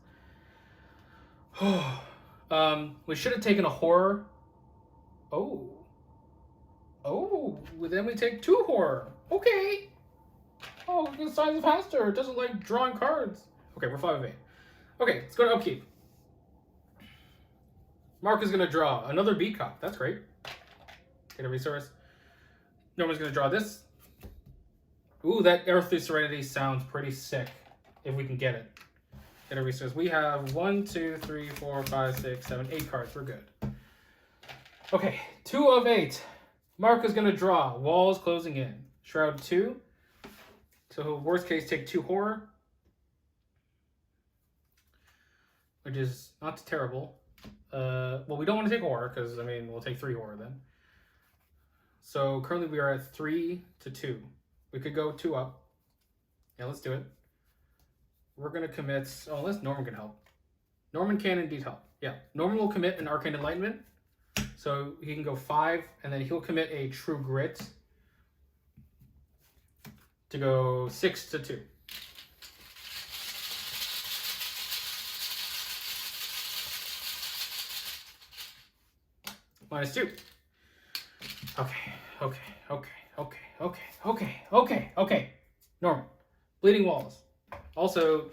We should have taken a horror. Oh, then we take 2 horror. Okay. Oh, the size of Haster doesn't like drawing cards. Okay, we're 5 of 8. Okay, let's go to upkeep. Mark is going to draw another beat cop. That's great. Get a resource. Norman's going to draw this. Ooh, that Earthly Serenity sounds pretty sick if we can get it. Get a resource. We have 1, 2, 3, 4, 5, 6, 7, 8 cards. We're good. Okay, 2 of 8. Mark is going to draw. Walls closing in. Shroud 2. So worst case, take 2 horror. Which is not terrible. Well, we don't want to take horror because, I mean, we'll take 3 horror then. So currently we are at 3 to 2. We could go 2 up. Yeah, let's do it. We're going to commit... Oh, unless Norman can help. Norman can indeed help. Yeah, Norman will commit an Arcane Enlightenment. So he can go 5, and then he'll commit a True Grit to go 6 to 2. -2. Okay. Norman. Bleeding Walls. Also,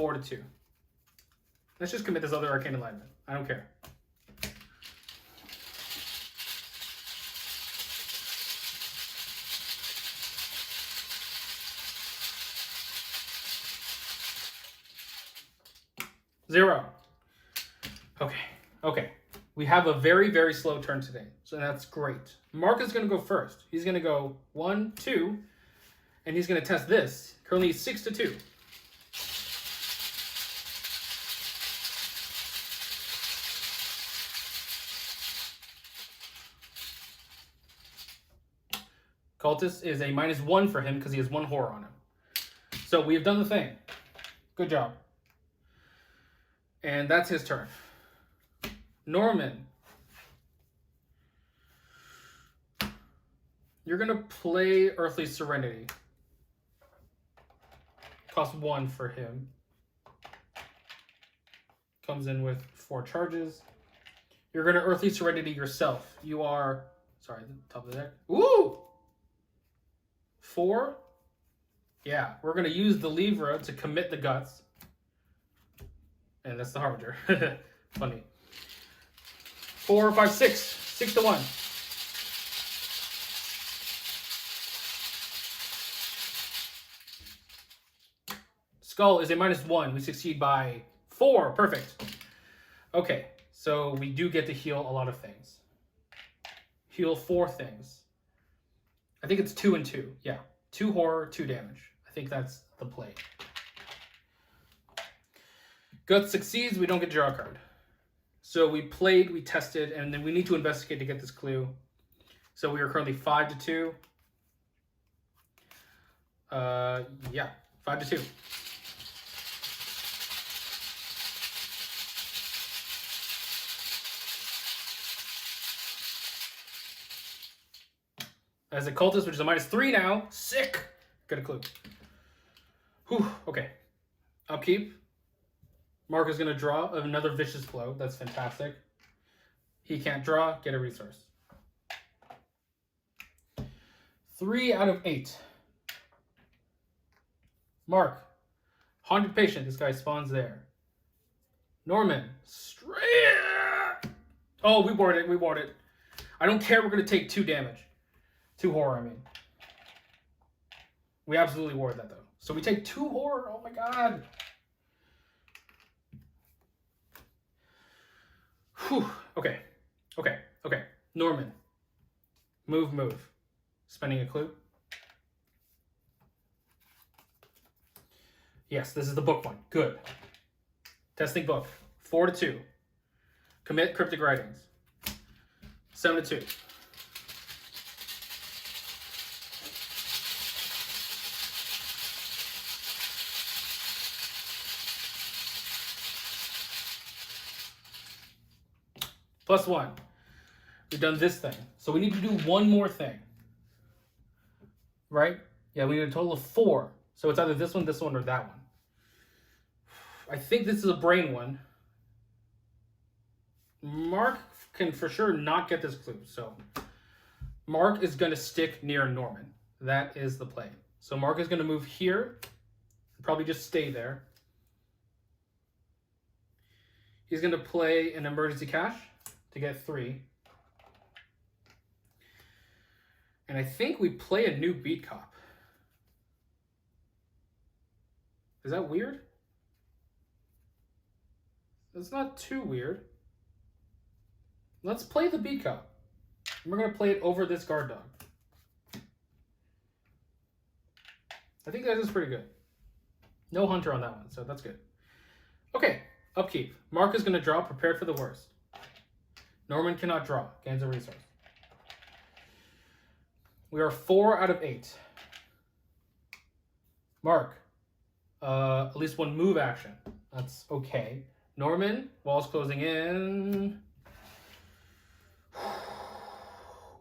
4 to 2. Let's just commit this other arcane alignment. I don't care. Zero. Okay. We have a very, very slow turn today, so that's great. Mark is going to go first. He's going to go 1, 2, and he's going to test this. Currently 6 to 2. Cultist is a -1 for him because he has 1 horror on him. So we have done the thing. Good job. And that's his turn. Norman. You're going to play Earthly Serenity. Costs 1 for him. Comes in with 4 charges. You're going to Earthly Serenity yourself. You are... Sorry, the top of the deck. Ooh! 4? Yeah, we're going to use the Livra to commit the guts. And that's the Harbinger. Funny. 4, 5, 6. 6 to 1. Skull is a -1. We succeed by 4. Perfect. Okay, so we do get to heal a lot of things. Heal 4 things. I think it's 2 and 2. Yeah, 2 horror, 2 damage. I think that's the play. Guts succeeds, we don't get to draw a card. So we played, we tested, and then we need to investigate to get this clue. So we are currently 5 to 2. Yeah, 5 to 2. As a cultist, which is a -3 now. Sick! Get a clue. Whew, okay. Upkeep. Mark is going to draw another Vicious Blow. That's fantastic. He can't draw. Get a resource. 3 out of 8. Mark. Haunted Patient. This guy spawns there. Norman. Straight. Oh, we ward it. We ward it. I don't care. We're going to take 2 damage. 2 horror, I mean. We absolutely ward that, though. So we take 2 horror. Oh, my God. Whew. Okay. Norman. Move. Spending a clue. Yes, this is the book one. Good. Testing book. 4 to 2. Commit Cryptic Writings. 7 to 2. +1. We've done this thing. So we need to do one more thing. Right? Yeah, we need a total of 4. So it's either this one, or that one. I think this is a brain one. Mark can for sure not get this clue. So Mark is going to stick near Norman. That is the play. So Mark is going to move here. Probably just stay there. He's going to play an emergency cash to get 3. And I think we play a new Beat Cop. Is that weird? That's not too weird. Let's play the Beat Cop. We're going to play it over this guard dog. I think that is pretty good. No hunter on that one, so that's good. Okay, upkeep. Mark is going to draw, prepared for the worst. Norman cannot draw, gains a resource. We are 4 out of 8. Mark, at least 1 move action. That's okay. Norman, walls closing in.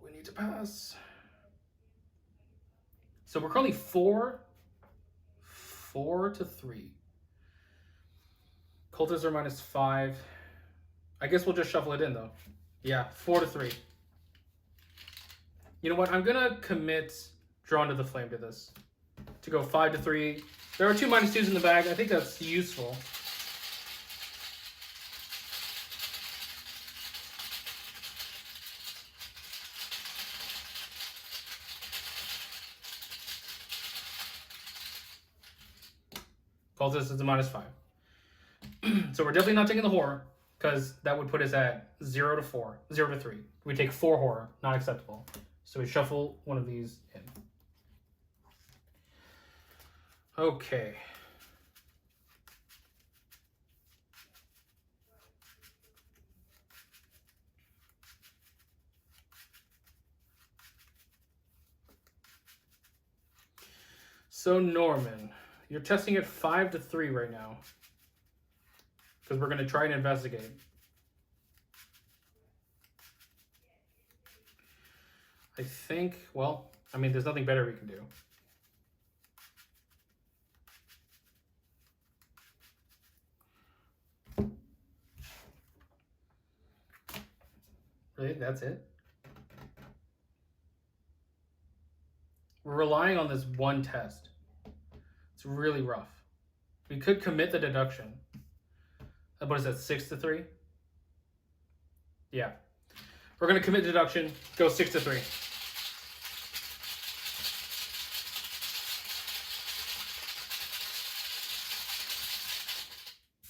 We need to pass. So we're currently 4 to 3. Cultists are -5. I guess we'll just shuffle it in though. Yeah, 4 to 3. You know what? I'm gonna commit Drawn to the Flame to this. to go 5 to 3. There are 2 -2s in the bag. I think that's useful. Calls this as a -5. So we're definitely not taking the horror, because that would put us at 0 to 4, 0 to 3. We take 4 horror, not acceptable. So we shuffle one of these in. Okay. So Norman, you're testing at 5 to 3 right now, because we're going to try and investigate. I think, well, I mean, there's nothing better we can do. Really? That's it? We're relying on this one test. It's really rough. We could commit the deduction. What is that, 6 to 3? Yeah. We're going to commit deduction, go 6 to 3.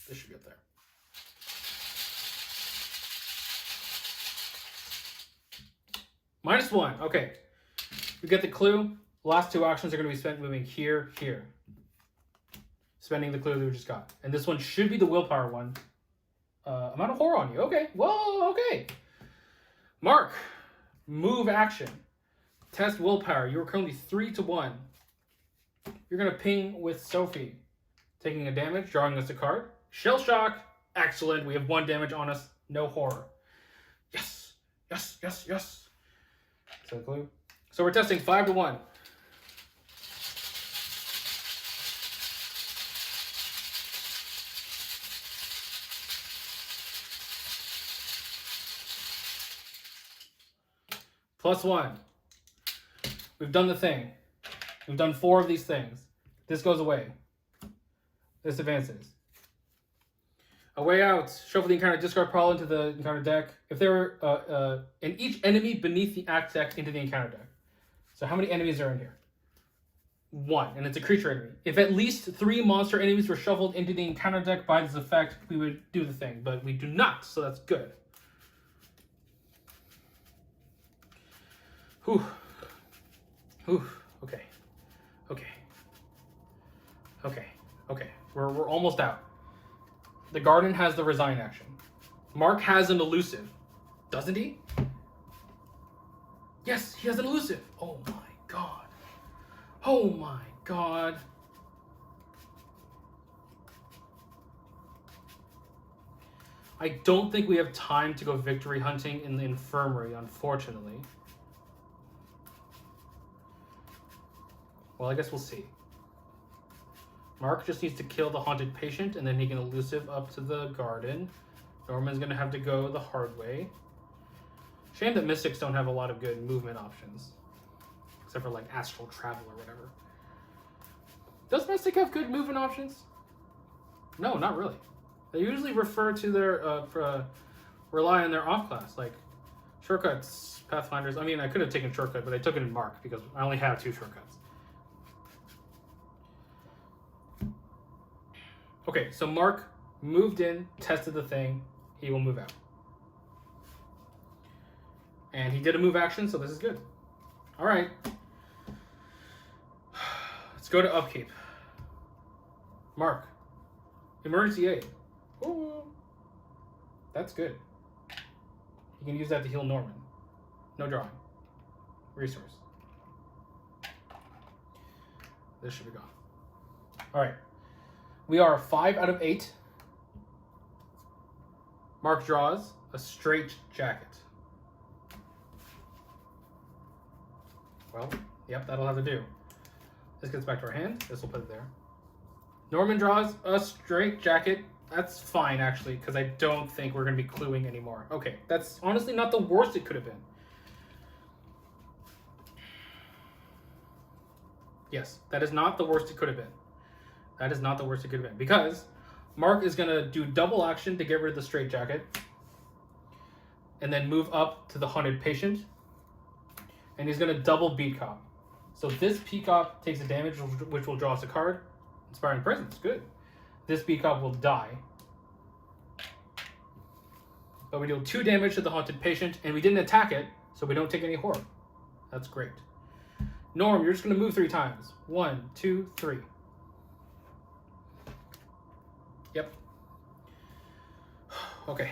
This should be up there. -1. Okay. We get the clue. The last 2 actions are going to be spent moving here, here. Spending the clue that we just got. And this one should be the willpower one. Amount of horror on you. Okay. Whoa, okay. Mark, move action. Test willpower. You are currently 3 to 1. You're going to ping with Sophie. Taking a damage, drawing us a card. Shell shock. Excellent. We have 1 damage on us. No horror. Yes. Yes, yes, yes. So clue. So we're testing 5 to 1. +1. We've done the thing. We've done 4 of these things. This goes away. This advances. A way out. Shuffle the encounter, discard Prowl into the encounter deck. If there were and each enemy beneath the act deck into the encounter deck. So how many enemies are in here? 1, and it's a creature enemy. If at least 3 monster enemies were shuffled into the encounter deck by this effect, we would do the thing, but we do not, so that's good. Whew. Whew. Okay. Okay. Okay. Okay. We're almost out. The garden has the resign action. Mark has an elusive. Doesn't he? Yes, he has an elusive. Oh my god. Oh my god. I don't think we have time to go victory hunting in the infirmary, unfortunately. Well, I guess we'll see. Mark just needs to kill the haunted patient, and then he can elusive up to the garden. Norman's going to have to go the hard way. Shame that mystics don't have a lot of good movement options. Except for, like, astral travel or whatever. Does mystic have good movement options? No, not really. They usually refer to their, rely on their off class, like shortcuts, pathfinders. I mean, I could have taken shortcut, but I took it in Mark because I only have 2 shortcuts. Okay, so Mark moved in, tested the thing. He will move out. And he did a move action, so this is good. All right. Let's go to upkeep. Mark. Emergency aid. Ooh. That's good. You can use that to heal Norman. No drawing. Resource. This should be gone. All right. We are 5 out of 8. Mark draws a straight jacket. Well, yep, that'll have to do. This gets back to our hand. This will put it there. Norman draws a straight jacket. That's fine, actually, because I don't think we're going to be cluing anymore. Okay, that's honestly not the worst it could have been. Yes, that is not the worst it could have been. That is not the worst it could have been. Because Mark is going to do double action to get rid of the straitjacket. And then move up to the haunted patient. And he's going to double Peacock. So this Peacock takes a damage, which will draw us a card. Inspiring Presence, good. This Peacock will die. But we deal 2 damage to the haunted patient, and we didn't attack it, so we don't take any horror. That's great. Norm, you're just going to move 3 times. 1, 2, 3. Yep. Okay.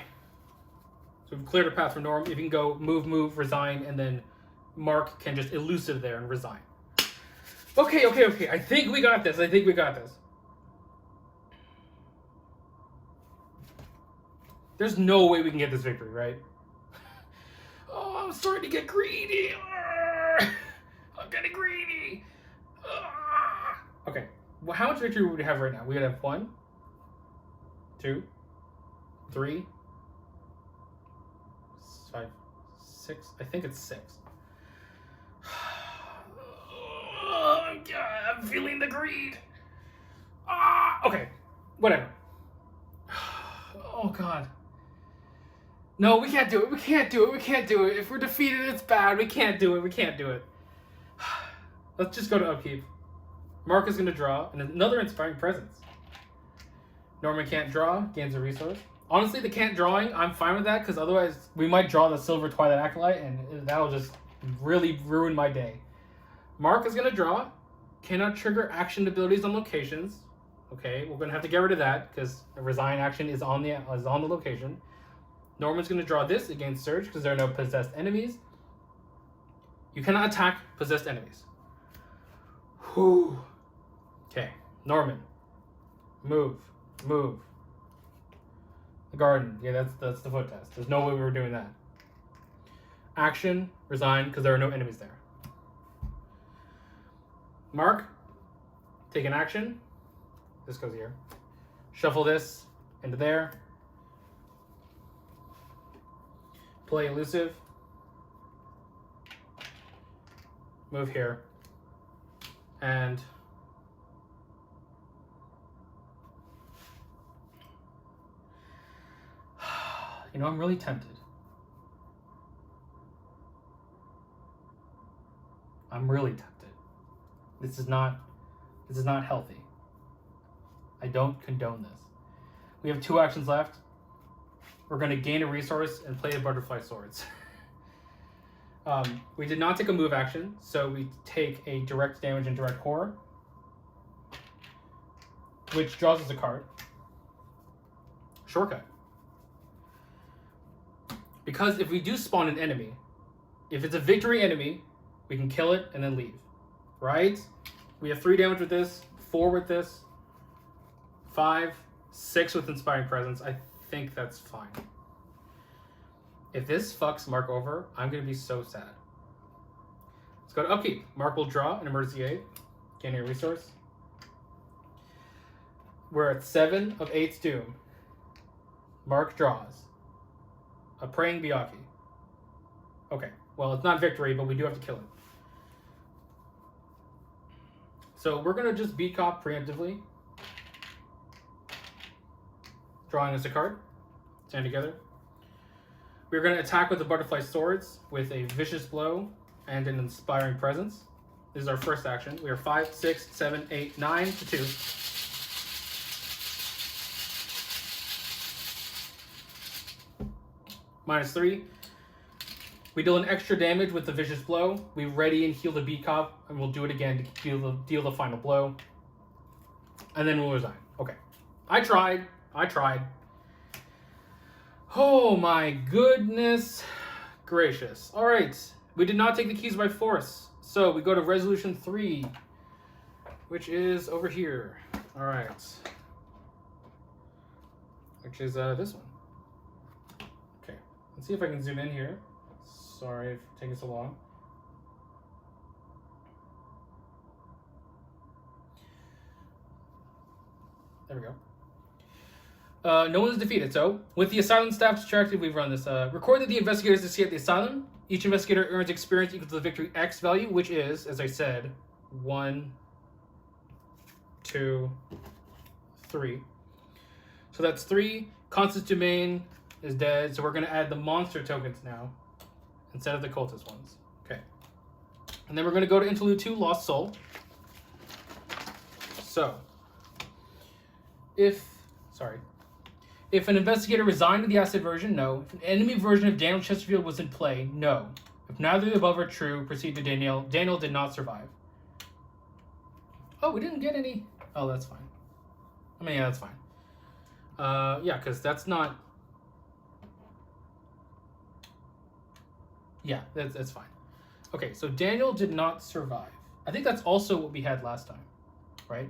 So we've cleared a path for Norm. If you can go move, resign, and then Mark can just elusive there and resign. Okay. I think we got this. There's no way we can get this victory, right? Oh, I'm starting to get greedy. I'm getting greedy. Okay. Well, how much victory would we have right now? We would have 1, 2, 3, 5, 6. I think it's 6. I'm feeling the greed. Okay. Whatever. Oh, God. No, we can't do it. We can't do it. If we're defeated, it's bad. We can't do it. Let's just go to upkeep. Mark is going to draw, and another Inspiring Presence. Norman can't draw, gains a resource. Honestly, the can't drawing, I'm fine with that, because otherwise we might draw the Silver Twilight Acolyte, and that'll just really ruin my day. Mark is going to draw, cannot trigger action abilities on locations. Okay, we're going to have to get rid of that, because a resign action is on the location. Norman's going to draw this against Surge because there are no possessed enemies. You cannot attack possessed enemies. Whew. Okay, Norman. Move. The garden. Yeah, that's the foot test. There's no way we were doing that. Action, resign, because there are no enemies there. Mark, take an action. This goes here. Shuffle this into there. Play elusive. Move here. And you know, I'm really tempted. This is not healthy. I don't condone this. We have 2 actions left. We're going to gain a resource and play the Butterfly Swords. We did not take a move action, so we take a direct damage and direct horror, which draws us a card. Shortcut. Because if we do spawn an enemy, if it's a victory enemy, we can kill it and then leave. Right? We have 3 damage with this, 4 with this, 5, 6 with Inspiring Presence. I think that's fine. If this fucks Mark over, I'm going to be so sad. Let's go to upkeep. Mark will draw an emergency aid. Gain a resource. We're at 7 of 8's doom. Mark draws a Praying Byakuya. Okay, well, it's not victory, but we do have to kill it. So we're going to just beat cop preemptively. Drawing us a card. Stand together. We're going to attack with the Butterfly Swords with a Vicious Blow and an Inspiring Presence. This is our first action. We are 5, 6, 7, 8, 9 to 2. -3. We deal an extra damage with the Vicious Blow. We ready and heal the beat cop, and we'll do it again to deal the final blow. And then we'll resign. Okay. I tried. Oh my goodness gracious. All right. We did not take the keys by force. So we go to resolution 3, which is over here. All right. Which is this one. Okay. Let's see if I can zoom in here. Sorry for taking so long. There we go. No one is defeated. So, with the Asylum staff distracted, we've run this. Record that the investigators escape the Asylum. Each investigator earns experience equal to the victory X value, which is, as I said, 1 2, 3. So that's 3. Constance Domain is dead, so we're going to add the monster tokens now instead of the cultist ones. Okay. And then we're going to go to Interlude 2, Lost Soul. So, if an investigator resigned to the acid version, no. If an enemy version of Daniel Chesterfield was in play, no. If neither of the above are true, proceed to Daniel. Daniel did not survive. Oh, we didn't get any. Oh, that's fine. I mean, yeah, that's fine. Yeah, because that's not... Yeah, that's fine. Okay, so Daniel did not survive. I think that's also what we had last time, right?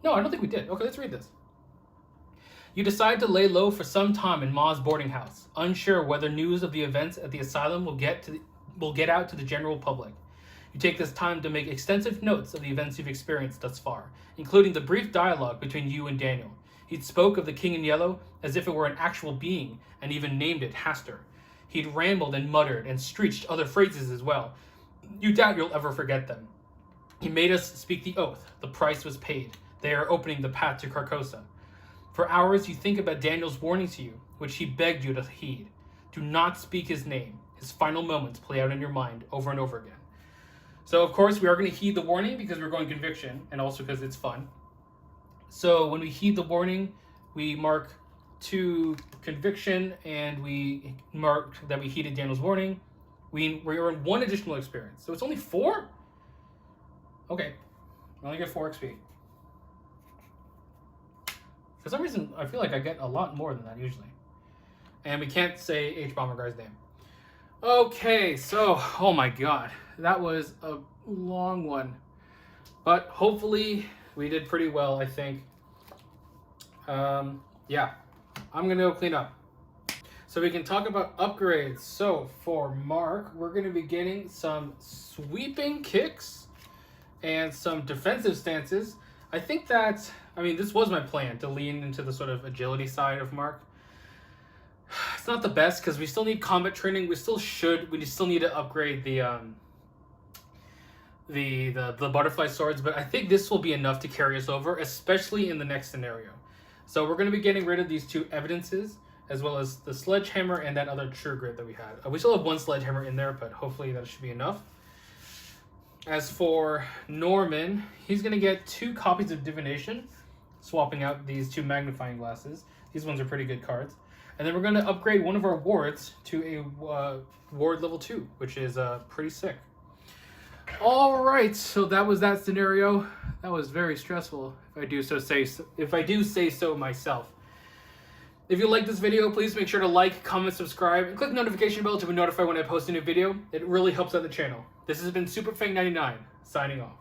No, I don't think we did. Okay, let's read this. You decide to lay low for some time in Ma's boarding house, unsure whether news of the events at the asylum will get out to the general public. You take this time to make extensive notes of the events you've experienced thus far, including the brief dialogue between you and Daniel. He spoke of the King in Yellow as if it were an actual being, and even named it Hastur. He'd rambled and muttered and screeched other phrases as well. You doubt you'll ever forget them. He made us speak the oath. The price was paid. They are opening the path to Carcosa. For hours you think about Daniel's warning to you, which he begged you to heed. Do not speak his name. His final moments play out in your mind over and over again. So, of course, we are going to heed the warning because we're going conviction, and also because it's fun. So, when we heed the warning, we mark 2 conviction, and we mark that we heeded Daniel's warning. We earn 1 additional experience. So, it's only 4? Okay. We only get 4 XP. For some reason, I feel like I get a lot more than that usually. And we can't say H-Bomber guy's name. Okay, so, oh my god. That was a long one. But hopefully we did pretty well, I think. Yeah. I'm going to go clean up. So we can talk about upgrades. So for Mark, we're going to be getting some sweeping kicks and some defensive stances. I think that, I mean, this was my plan, to lean into the sort of agility side of Mark. It's not the best because we still need combat training. We still need to upgrade the butterfly swords, but I think this will be enough to carry us over, especially in the next scenario. So we're going to be getting rid of these 2 evidences, as well as the sledgehammer and that other true grit that we had. We still have 1 sledgehammer in there, but hopefully that should be enough. As for Norman, he's going to get 2 copies of Divination, swapping out these 2 magnifying glasses. These ones are pretty good cards. And then we're going to upgrade one of our wards to a ward level 2, which is pretty sick. All right, so that was that scenario. That was very stressful, if I do say so myself. If you like this video, please make sure to like, comment, subscribe, and click the notification bell to be notified when I post a new video. It really helps out the channel. This has been SuperFang99, signing off.